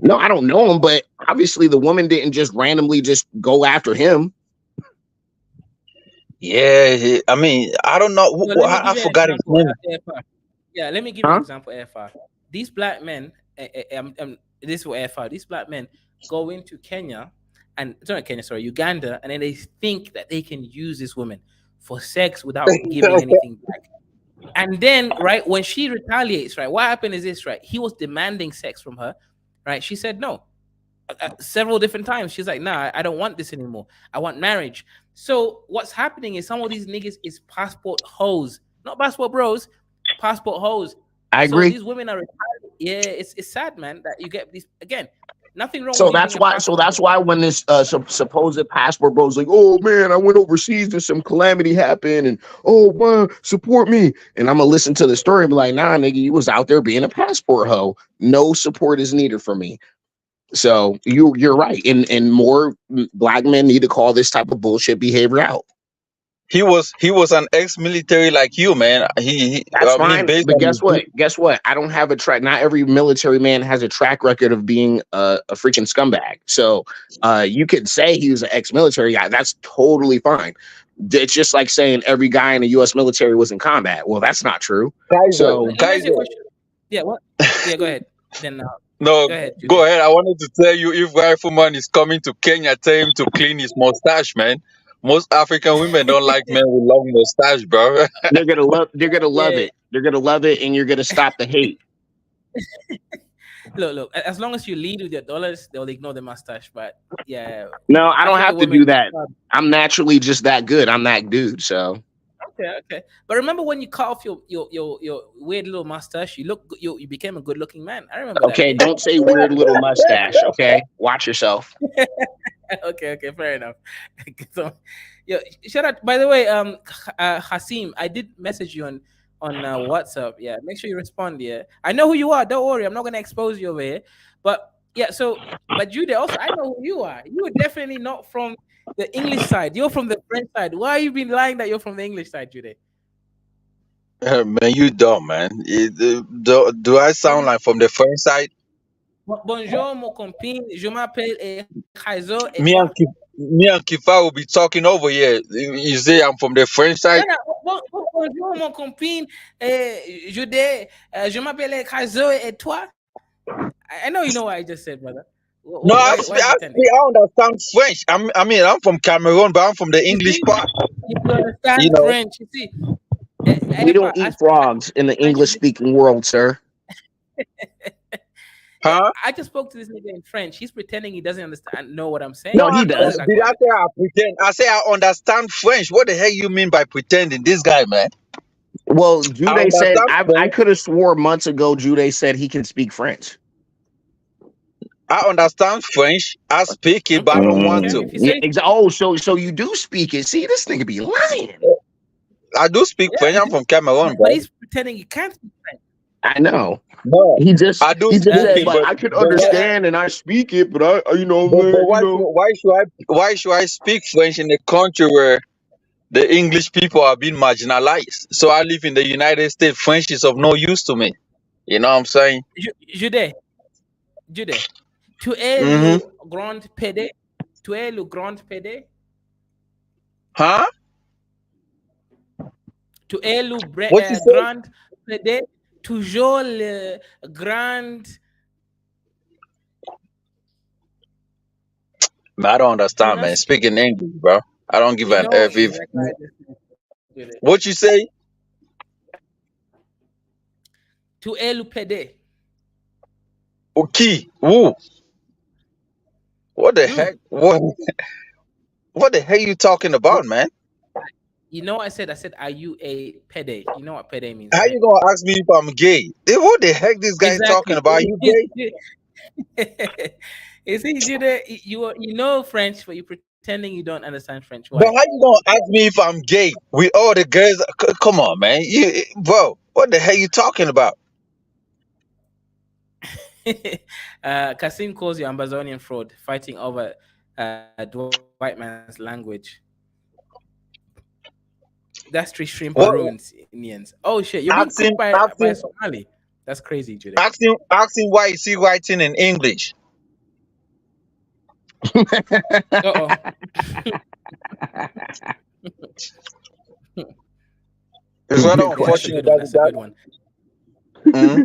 no, I don't know him, but obviously the woman didn't just randomly just go after him. Yeah. I mean, I don't know. So let me I give you an forgot his example. name. AFR. Yeah, let me give you an Huh? example. AFR. These black men, this is what AFR. These black men go into Kenya and sorry, Kenya, sorry, Uganda, and then they think that they can use this woman for sex without giving anything back. And then, right, when she retaliates, right, what happened is this, right? He was demanding sex from her, right? She said no several different times. She's like, nah, I don't want this anymore. I want marriage. So what's happening is some of these niggas is passport hoes, not passport bros, passport hoes. I So agree. these women are retired. Yeah, it's sad, man, that you get these again. Nothing wrong with So you being that's a why. passport. When this supposed passport bro's like, oh man, I went overseas and some calamity happened, and oh man, support me. And I'm gonna listen to the story and be like, nah, nigga, you was out there being a passport hoe. No support is needed from me. So you're right, and more black men need to call this type of bullshit behavior out. He was an ex-military like you, man. That's I mean, fine, based but on his. Guess what? I don't have a track. Not every military man has a track record of being a freaking scumbag. So you could say he was an ex-military guy. That's totally fine. It's just like saying every guy in the U.S. military was in combat. Well, that's not true. Kaiser, So Let me ask you a Kaiser. question. Yeah, what? Yeah, go ahead. Then No, go ahead, go Jude. ahead. I wanted to tell you, if Rifleman is coming to Kenya, tell him to clean his mustache, man. Most African women don't like men with long mustache, bro. they're gonna love Yeah, it. They're gonna love it, and you're gonna stop the hate. look. As long as you lead with your dollars, they'll ignore the mustache. But yeah, No, I don't African have to do women. that. I'm naturally just that good. I'm that dude. So Okay. But remember when you cut off your weird little mustache, you became a good looking man. I remember that okay, day. don't say weird little mustache. Okay, watch yourself. Okay, fair enough. So, yo, shout out. By the way, Hasim, I did message you on WhatsApp. Yeah, make sure you respond. Yeah, I know who you are. Don't worry, I'm not gonna expose you over here. But yeah, but Jude also, I know who you are. You are definitely not from the English side. You're from the French side. Why you been lying that you're from the English side, Jude? Man, you dumb, man. Do I sound like from the French side? Bonjour, mon compine. Je m'appelle Kaizo et Me and toi? Me and Kifa will be talking over here. You say I'm from the French Non, side? non, bonjour, mon compine. Je m'appelle Kaizo et toi? I know you know what I just said, brother. No, Why pretending? I understand French. I mean, I'm from Cameroon, but I'm from the You English see, part. you understand You know. French. You see, We if don't I eat speak frogs in the French, English speaking world, sir. Huh? I just spoke to this nigga in French. He's pretending he doesn't know what I'm saying. No, he That's does. exactly Did I what say I pretend? I say I understand French. What the hell you mean by pretending? This guy, man. Well, I Jude said understand I French. could have swore months ago Jude said he can speak French. I understand French. I speak it, but I okay. don't want Okay, to. if you Yeah, say oh, so you do speak it. See, this nigga be lying. I do speak yeah, French. you I'm do. from Cameroon, But bro. he's pretending he can't speak French. I know. No, He just I do he just speak said it, Okay. like I could but what? understand and I speak it, but I you know But you know. why should I speak French in a country where the English people are being marginalized? So I live in the United States. French is of no use to me. You know what I'm saying? Jude, Jude. Tu es Mm-hmm. le grand PD. Tu es le grand PD. Huh? Tu es le What you say? grand PD. Toujours le grand. Man, I don't understand, man. Pronounce. Speaking English, bro. I don't give You an know F if. exactly how this is, Jude. What you say? Tu es le PD. Okay. Woo. What the heck? What the hell you talking about, man? You know what I said? I said, are you a pede? You know what pede means, How right? you gonna ask me if I'm gay? What the heck this guy talking Exactly. about? Are you gay? You see, Jude, you know French, but you're pretending you don't understand French. But Why? how you gonna ask me if I'm gay? We all the girls. Come on, man. Bro, what the hell you talking about? Kasim calls you Amazonian fraud, fighting over the white man's language. That's three shrimp What? Indians. Oh shit, you're being Ask him. cooked by Ask a him. Somali. That's crazy, Jude. Ask him. Ask him why is he writing in English? Uh-oh. It's rather Good That's a question. unfortunate good one. That's a good that. one. Mhm.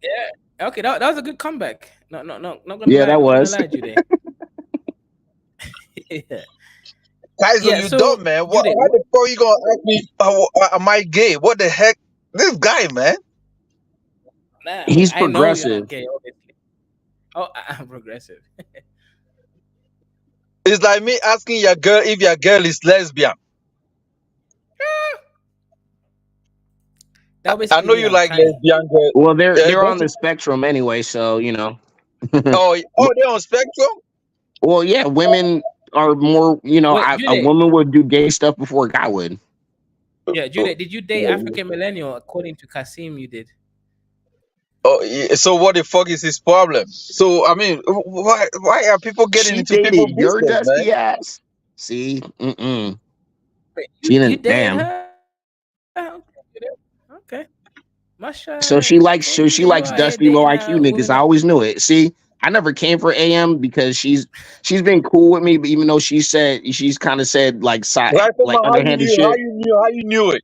Yeah. Okay, that was a good comeback. Not gonna Yeah, lie. that Not gonna was. lie, Jude. Yeah. Kaiser, Yeah. you So, dumb man. What? Jude, How the fuck you gonna ask me? Am I gay? What the heck? This guy, man. nah, He's I know you're not progressive. gay, obviously. Oh, I'm progressive. It's like me asking your girl if your girl is lesbian. That I basically know mean you I'm like tiny. lesbian girl. Well, they're Don't on you? the spectrum anyway, so you know. Oh, they're on spectrum. Well, yeah, women are more. You know, Wait, a Jude. woman would do gay stuff before a guy would. Yeah, Jude. Did you date African millennial? According to Kasim, you did. Oh, yeah, so what the fuck is his problem? So I mean, why are people getting She into people's dated your business, man? dusty ass. See, Wait, she you didn't. dated Damn. her? Okay. So Masha, she likes you go ahead dusty low dating IQ niggas. women. I always knew it. See, I never came for AM because she's been cool with me, but even though she's kind of said like Right, come like on, underhanded shit. how you knew it?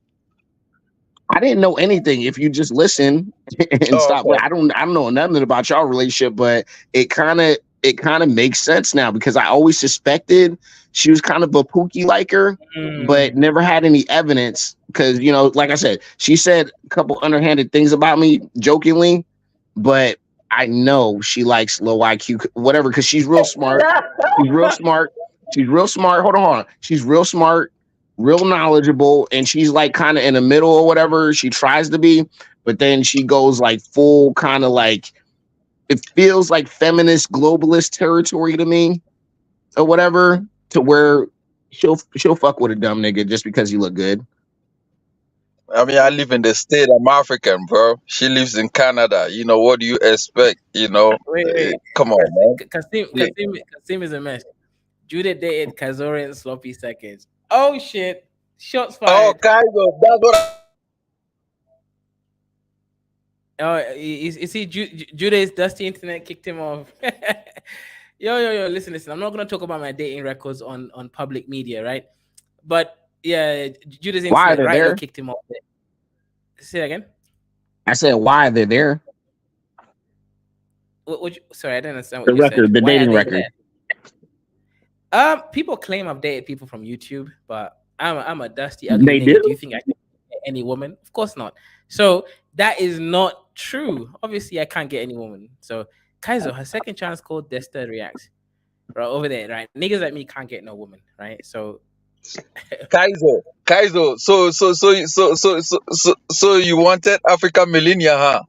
I didn't know anything. If you just listen and Oh, stop, okay. I don't know nothing about y'all relationship, but it kind of makes sense now because I always suspected she was kind of a pookie like her, but never had any evidence. Because you know, like I said, she said a couple underhanded things about me jokingly, but I know she likes low IQ, whatever, because she's real smart. She's real smart. She's real smart. Hold on. She's real smart, real knowledgeable, and she's like kind of in the middle or whatever. She tries to be, but then she goes like full kind of like it feels like feminist globalist territory to me or whatever, to where she'll fuck with a dumb nigga just because you look good. I mean, I live in the state. I'm African, bro. She lives in Canada. You know, what do you expect? Wait. Come on, man. Kasim is a mess. Jude dated Kazorian sloppy seconds. Oh shit! Shots Oh, fired. Kaiser, that's what. Oh, you see, Jude's dusty internet kicked him off. Yo, listen. I'm not gonna talk about my dating records on public media, right? But yeah, Jude's Why internet they're right now there? kicked him off. Say it again. I said why they're there. Sorry, I didn't understand what The you record, said. the Why are dating they record. there? People claim I've dated people from YouTube, but I'm a dusty ugly They nigga. do? Do you think I can date any woman? Of course not. So That is not true. Obviously, I can't get any woman. So, Kaizo, her second chance called Desta reacts. Right over there, right? Niggas like me can't get no woman, right? So, Kaizo. So you wanted African millennia, huh?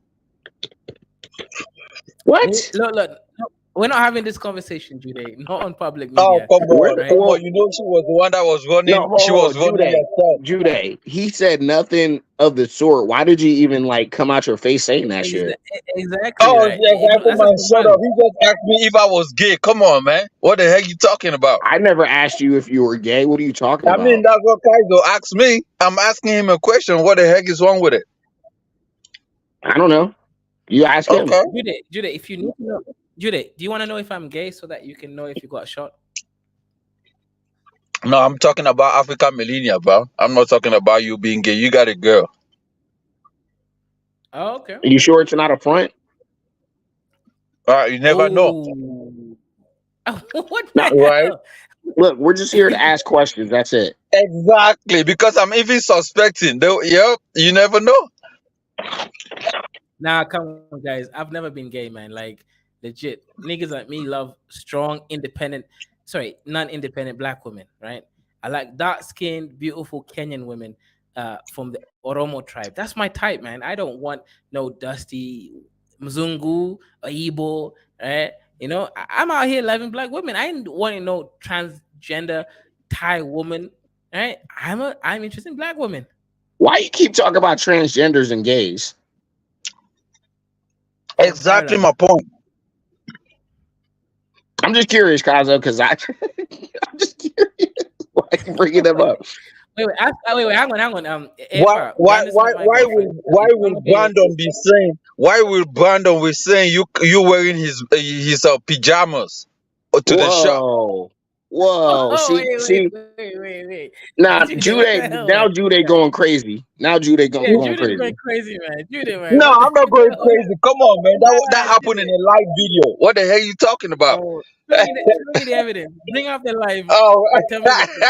What? look, no, we're not having this conversation today, not on public Oh, media, come Where? on, right? come on. Well, You know she was the one that was no, running. She hold was on, running Jude. your stuff. Jude, he said nothing of the sort. Why did you even like come out your face saying that shit? Exactly, Oh, right? yes, Uncle That's a man, shut up. man. He just asked me if I was gay. Come on, man. What the heck you talking about? I never asked you if you were gay. What are you talking I mean, about? that's what Kaizo asked me. I'm asking him a question. What the heck is wrong with it? I don't know. You ask him. Okay. Jude, if you need to know, Jude, do you want to know if I'm gay so that you can know if you got shot? No, I'm talking about African millennia, bro. I'm not talking about you being gay. You got a girl. Oh, okay. Are you sure it's not a front? You never know. Oh, what No. the Right? hell? Look, we're just here to ask questions. That's it. Exactly. Because I'm even suspecting. Yep, you never know. Nah, come on, guys. I've never been gay, man. Like, legit. Niggas like me love strong, independent, non-independent black women, right? I like dark-skinned, beautiful Kenyan women from the Oromo tribe. That's my type, man. I don't want no dusty Mzungu or Igbo, right? I'm out here loving black women. I ain't wanting no transgender Thai woman, right? I'm interested in black women. Why you keep talking about transgenders and gays? From Exactly Thailand. my point. I'm just curious, Kazo, because I'm just curious. Why you bringing them up? Wait, hang on. Why Eva, why Brandon's why not my why girlfriend. will why She's will unavailable. Brandon be saying you wearing his pajamas to the shop? Whoa. Oh, See. wait. Nah, Jude, what the Jude. hell, Now man? Jude going crazy. Now Jude Yeah, going Jude is going crazy. crazy, man. Jude, man, No, what the I'm not going hell? crazy. Come on, man. That Nah, happened in Jude. a live video. What the hell you talking about? Oh, show me the evidence. Bring up the live Oh, and tell me what's it.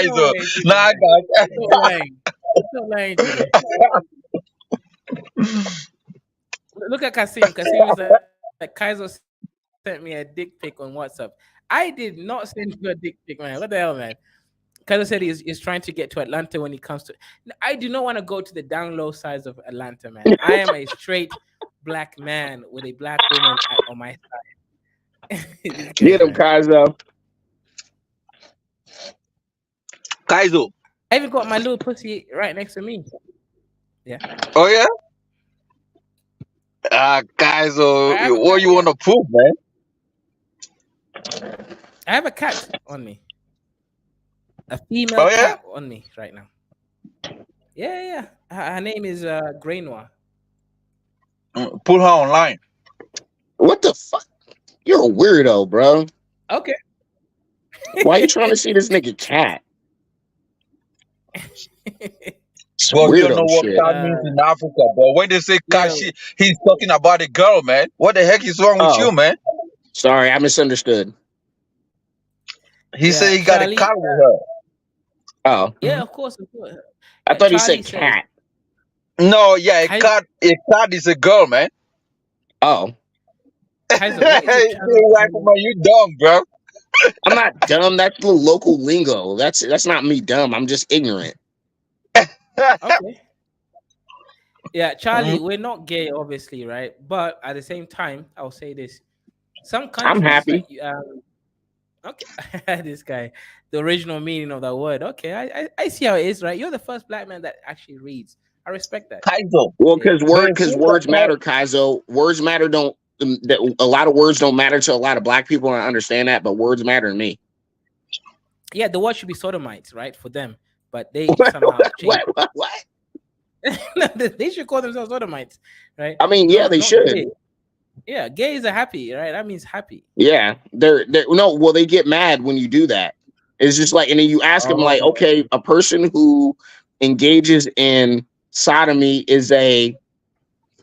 No Kaiser. way, Jude, Nah, I man. got. Stop lying. Stop lying, Jude. Look at Kasim. Kasim is like Kaiser sent me a dick pic on WhatsApp. I did not send you a dick pic, man. What the hell, man? Kaiser said he's trying to get to Atlanta when he comes to. I do not want to go to the down low sides of Atlanta, man. I am a straight black man with a black woman on my side. This guy, Get him, man. Kazo. Kaiser. I even got my little pussy right next to me. Yeah, Oh yeah. Kaiser. I have a What cat. you Yeah, want to prove, man? I have a cat on me. A female Oh yeah. cat on me right now. Yeah. Her name is Grey Noir. Put her online. What the fuck? You're a weirdo, bro. Okay. Why you trying to see this nigga cat? Well, you don't know Weirdo what shit. cat means in Africa, but when they say cat, Yo, he's talking about a girl, man. What the heck is wrong with you, Oh, man? sorry, I misunderstood. He said yeah, he got a Charlie. cat with her. Oh, Yeah, of course. I thought he Charlie said said, cat. No, yeah, a Kaiser, cat is a girl, man. Oh, what is your Hey, channel white name? man, you dumb, bro. I'm not dumb. That's the local lingo. That's not me dumb. I'm just ignorant. Okay. Yeah, Charlie, Mhm. we're not gay, obviously, right? But at the same time, I'll say this: some I'm countries, happy. like, okay, this guy, the original meaning of that word. Okay, I see how it is, right? You're the first black man that actually reads. I respect that. Kaizo. Well, Yeah. because words matter, Kaizo. Words matter. Don't a lot of words don't matter to a lot of black people. And I understand that, but words matter to me. Yeah, the word should be sodomites, right? For them, but they somehow change. What? They should call themselves sodomites, right? I mean, yeah, they Not should. gay. Yeah, gays are happy, right? That means happy. Yeah, they're no. Well, they get mad when you do that. It's just like, and then you ask them, like, Oh, okay, a person who engages in sodomy is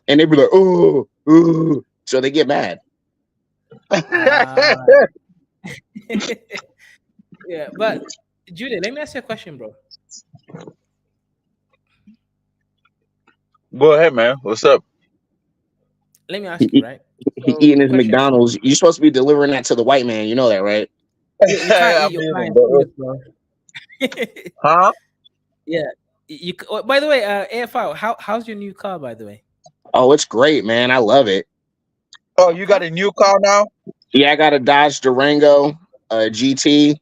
and they be like, oh, so they get mad. ah. Yeah, but Judy, let me ask you a question, bro. Go ahead, man. What's up? Let me He, ask you, he, right? he So eating the his question, McDonald's. You're supposed to be delivering that to the white man. You know that, right? you can't eat I'm your eating, client's bro. food, bro. Huh? Yeah. Oh, by the way, AFI, how's your new car, by the way? Oh, it's great, man. I love it. Oh, you got Okay. a new car now? Yeah, I got a Dodge Durango, GT.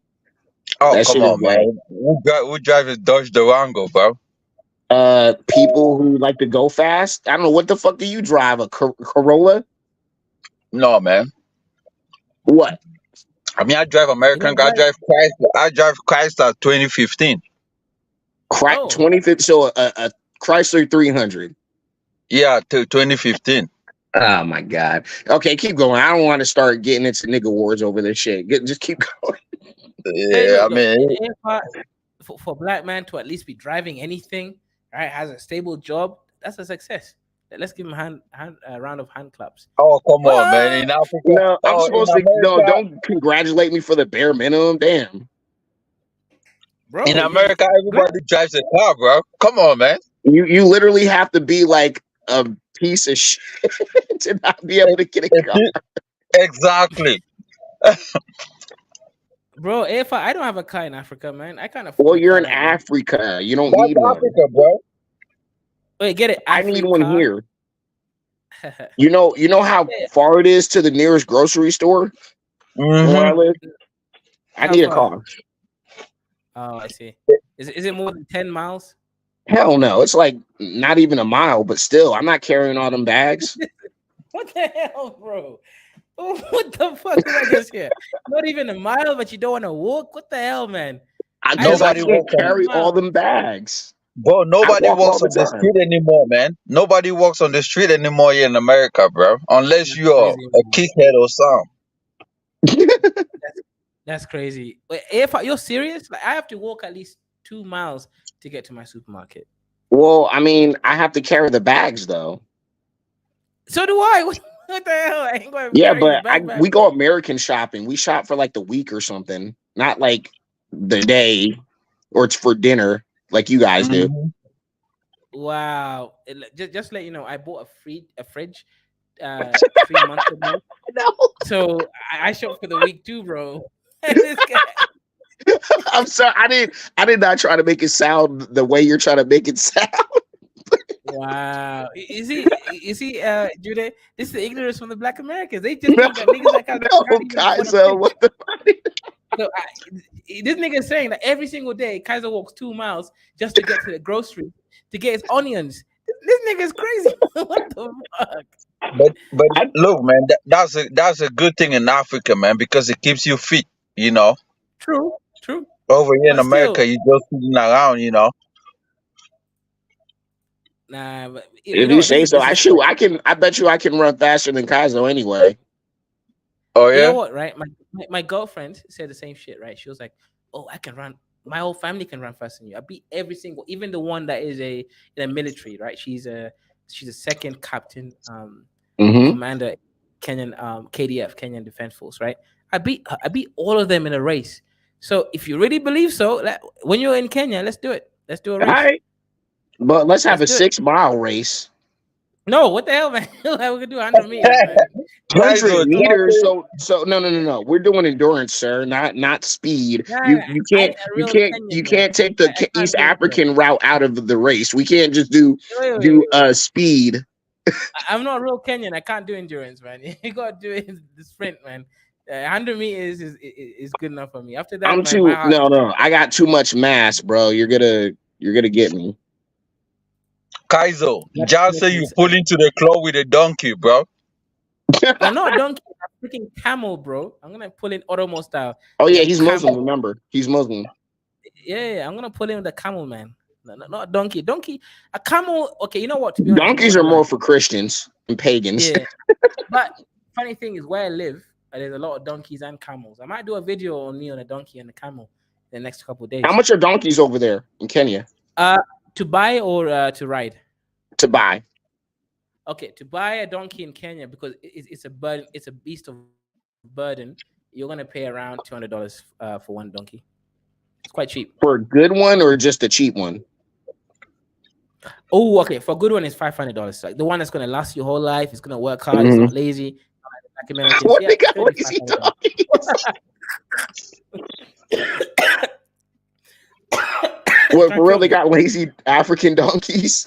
Oh, That come shit is on, like man. Who drives a Dodge Durango, bro? people who like to go fast. I don't know what the fuck do you drive, a Corolla? No, man. What? I mean, I drive You American don't car. drive. I drive Chrysler 2015. Oh, 2050, so a Chrysler 300. Yeah, to 2015. Oh my god. Okay, keep going. I don't want to start getting into nigga wars over this shit. Just keep going. hey, Yeah, I look, mean, AFI, for black man to at least be driving anything, right, has a stable job, that's a success. Let's give him a round of hand claps. oh, come on, man. What? In Africa, No, I'm oh, in supposed to. No, America, don't congratulate me for the bare minimum. Damn. in Bro, America, black. everybody drives a car, bro. Come on, man. You literally have to be like a piece of shit to not be able to get a car. Exactly. Bro, AFI, I don't have a car in Africa, man. I can't afford Well, a you're car in right now. Africa. You don't That's need one. Africa, bro. Wait, get it, I need one Africa. here. You know how Yeah, far it is to the nearest grocery store from where I Mm-hmm. live? I how need a far? car. Oh, I see. Is it more than 10 miles? Hell no. It's like not even a mile, but still, I'm not carrying all them bags. What the hell, bro? What the fuck did I just hear? Not even a mile, but you don't want to walk? What the hell, man? I Because I live Nobody can't walks on, 15 carry all miles. them bags. bro. I Nobody walk all walks the on the time. street anymore, man. Nobody walks on the street anymore here in America, bro. Unless That's you're crazy, a man. kickhead or something. That's crazy. Wait, if you're serious, like I have to walk at least 2 miles to get to my supermarket. Well, I mean, I have to carry the bags though. So do I. What the hell? I ain't going to Yeah, carry the but backpack. we go American shopping. We shop for like the week or something, not like the day or it's for dinner like you guys do. Mm-hmm. Wow. Just let you know, I bought a fridge 3 months ago. No, So I shop for the week too, bro. This guy. I'm sorry. I did not try to make it sound the way you're trying to make it sound. Wow. Jude, this is the ignorance from the black Americans. They just No, think that niggas like us no, can't even afford a Kaiser. fridge. What the So this nigga is saying that every single day Kaiser walks 2 miles just to get to the grocery to get his onions. This nigga is crazy. What the fuck? But I, look, man, that's a good thing in Africa, man, because it keeps you fit. You know, True, true. over here in But still, America, you just sitting around. You know. nah, but you if know you what? This say is so, disrespect. I bet you I can run faster than Kaiser anyway. Oh You know yeah. what, right? My girlfriend said the same shit, right? She was like, "Oh, I can run. My whole family can run faster than you. I beat every single, even the one that is in the military, right? She's a second captain, Hmm. commander, Kenyan KDF, Kenyan Defense Force, right? I beat all of them in a race. So if you really believe so, when you're in Kenya, let's do it. Let's do a All race. right, but let's have Let's a do it. 6 mile race. No, what the hell, man? We're gonna do 100 meters, man. 100 Kaiser, meters. So no. We're doing endurance, sir, not speed. Nah, You I can't ain't a you real can't you Kenyan, man. can't take I the can't East do endurance. African route out of the race. We can't just do Wait. speed. I'm not real Kenyan. I can't do endurance, man. You gotta do it the sprint, man. 100 meters is good enough for me. After that, I'm man, my too heart. no. I got too much mass, bro. You're gonna get me. Kaiser, Not just say you Kenyan. pull into the club with a donkey, bro. I'm not a donkey. I'm freaking camel, bro. I'm gonna pull in Oromo style. Oh yeah, The he's Muslim. camel. Remember, he's Muslim. Yeah, I'm gonna pull in the camel, man. No, not a donkey. Donkey, a camel. Okay, you know what? To be honest, I'm not Donkeys are gonna lie. more for Christians and pagans. Yeah, but funny thing is, where I live, there's a lot of donkeys and camels. I might do a video on me on a donkey and a camel in the next couple of How days. much are donkeys over there in Kenya Uh, to buy or to ride? to buy? Okay, to buy a donkey in Kenya because it's a burden. It's a beast of burden. You're gonna pay around $200 for one donkey. It's quite cheap. For a good one or just a cheap one? Oh, okay. For a good one, it's $500. Like the one that's gonna last your whole life. It's gonna work hard. It's Mhm. not lazy. Not like Black Americans. What Yeah, they it's got gonna be lazy $500. donkeys? What, Trying for to real? kill They me. got lazy African donkeys.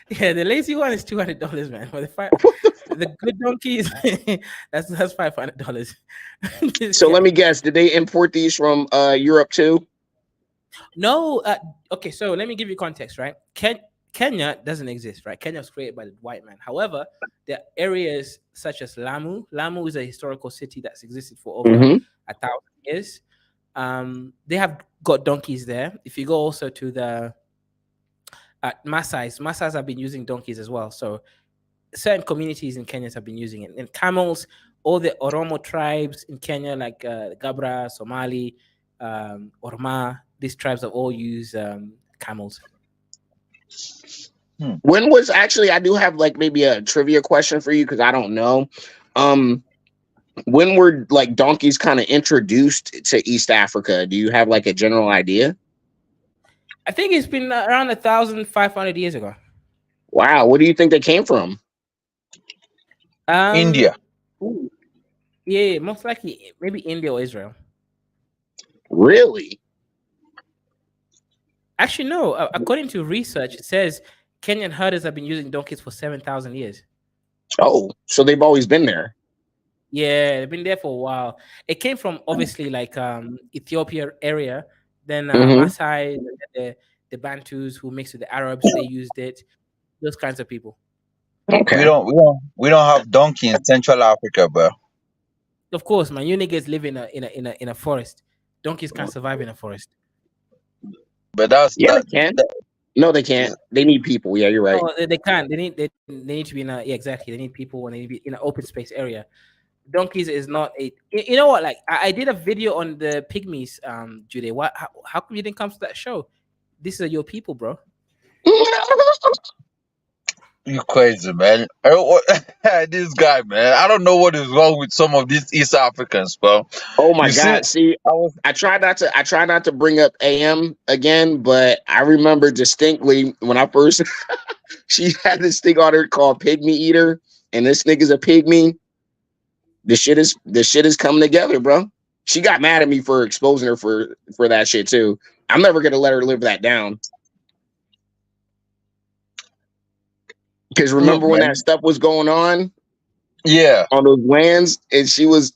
Yeah, the lazy one is $200, man. For the good donkeys, that's $500. This So let guy. me guess. Did they import these from Europe too? No, okay. So let me give you context, right? Kenya doesn't exist, right? Kenya was created by the white man. However, there are areas such as Lamu. Lamu is a historical city that's existed for over Mm-hmm. 1,000 years. They have got donkeys there. If you go also to the Maasai's have been using donkeys as well. So certain communities in Kenya have been using it. And camels, all the Oromo tribes in Kenya, like Gabra, Somali, Orma, these tribes have all used camels. When was actually? I do have like maybe a trivia question for you because I don't know. Um, when were like donkeys kind of introduced to East Africa? Do you have like a general idea? I think it's been around 1,500 years ago. Wow, what do you think they came from? Um, India. ooh, yeah, most likely maybe India or Israel. Really? Actually, no. According to research, it says Kenyan herders have been using donkeys for 7,000 years. Oh, so they've always been there. Yeah, they've been there for a while. It came from obviously like Ethiopia area, then Mm-hmm. Maasai, the Bantus who mixed with the Arabs, they used it. Those kinds of people. We Okay. don't have donkey in Central Africa, bro. Of course, man, you niggas live in a forest. Donkeys can't survive in a forest. But that's Yeah, they that. can. No, they can't. They need people. Yeah, you're right. No, they can't. They need to be in a, yeah, exactly. They need people and they need to be in an open space area. Donkeys is not a. You know what? Like I did a video on the pygmies, Jude. How come you didn't come to that show? These are your people, bro. You crazy, man. This guy, man. I don't know what is wrong with some of these East Africans, bro. Oh my You see, God. See, I was I try not to bring up AM again, but I remember distinctly when I first she had this thing on her called Pygmy Eater, and this nigga's a pygmy. The shit is coming together, bro. She got mad at me for exposing her for that shit too. I'm never gonna let her live that down. Because look, remember when that man. stuff was going on Yeah. those lands, and she was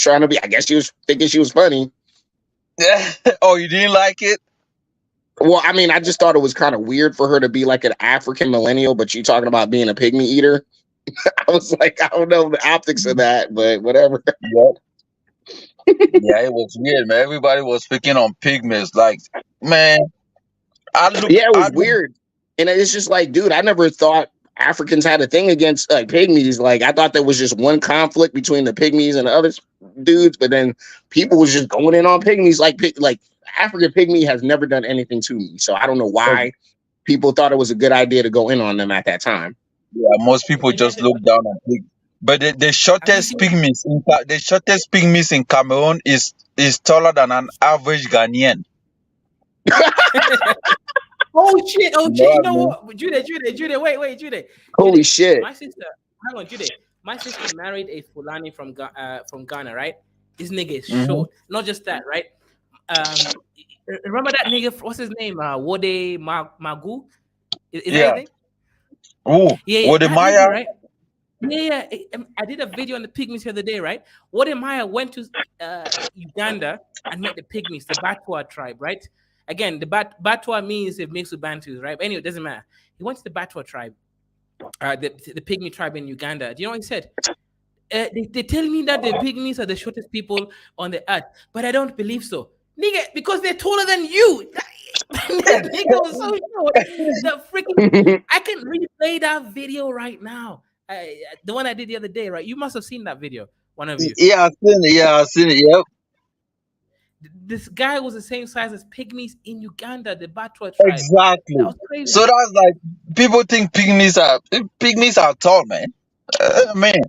trying to be. I guess she was thinking she was funny. Oh, you didn't like it? Well, I mean, I just thought it was kind of weird for her to be like an African millennial, but you talking about being a pygmy eater. I was like, I don't know the optics of that, but whatever. Yep. Yeah, it was weird, man. Everybody was speaking on pygmies. Like, man, Yeah, it I was look. weird, and it's just like, dude, I never thought Africans had a thing against like pygmies. Like, I thought there was just one conflict between the pygmies and the other dudes, but then people was just going in on pygmies. Like African pygmy has never done anything to me, so I don't know why people thought it was a good idea to go in on them at that time. Yeah, most people just look down on pig. But the shortest pygmies in Cameroon is taller than an average Ghanaian. Oh shit! Oh shit! Yeah, You know man. what? Jude, wait, Jude. Holy Jude, shit! my sister, hang on, Jude. My sister married a Fulani from Ghana, right? This nigga is Mhm. short. Not just that, right? Remember that nigga? What's his name? Wode Magu. Is that Yeah. his name? Ooh, Yeah, with the that Maya. nigga, right? Yeah. I did a video on the pygmies the other day, right? Wode Maya went to Uganda and met the pygmies, the Batwa tribe, right? Again, the Batwa means it mixed with Bantus, right? But anyway, it doesn't matter. He went to the Batwa tribe, the pygmy tribe in Uganda. Do you know what he said? They tell me that the pygmies are the shortest people on the earth, but I don't believe so. Nigga, because they're taller than you. That nigga was so short. The freaking I can replay that video right now. The one I did the other day, right? You must have seen that video, one of you. Yeah, I've seen it. Yep. This guy was the same size as pygmies in Uganda, the Batwa tribe. Exactly. That was crazy. So that's like people think pygmies are tall, man. Man.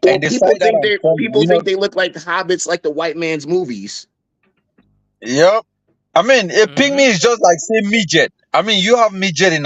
Well, And they people say that think I'm funny. they look like the hobbits, like the white man's movies. Yep. I mean, a Mm-hmm. pygmy is just like say midget. I mean, you have midget in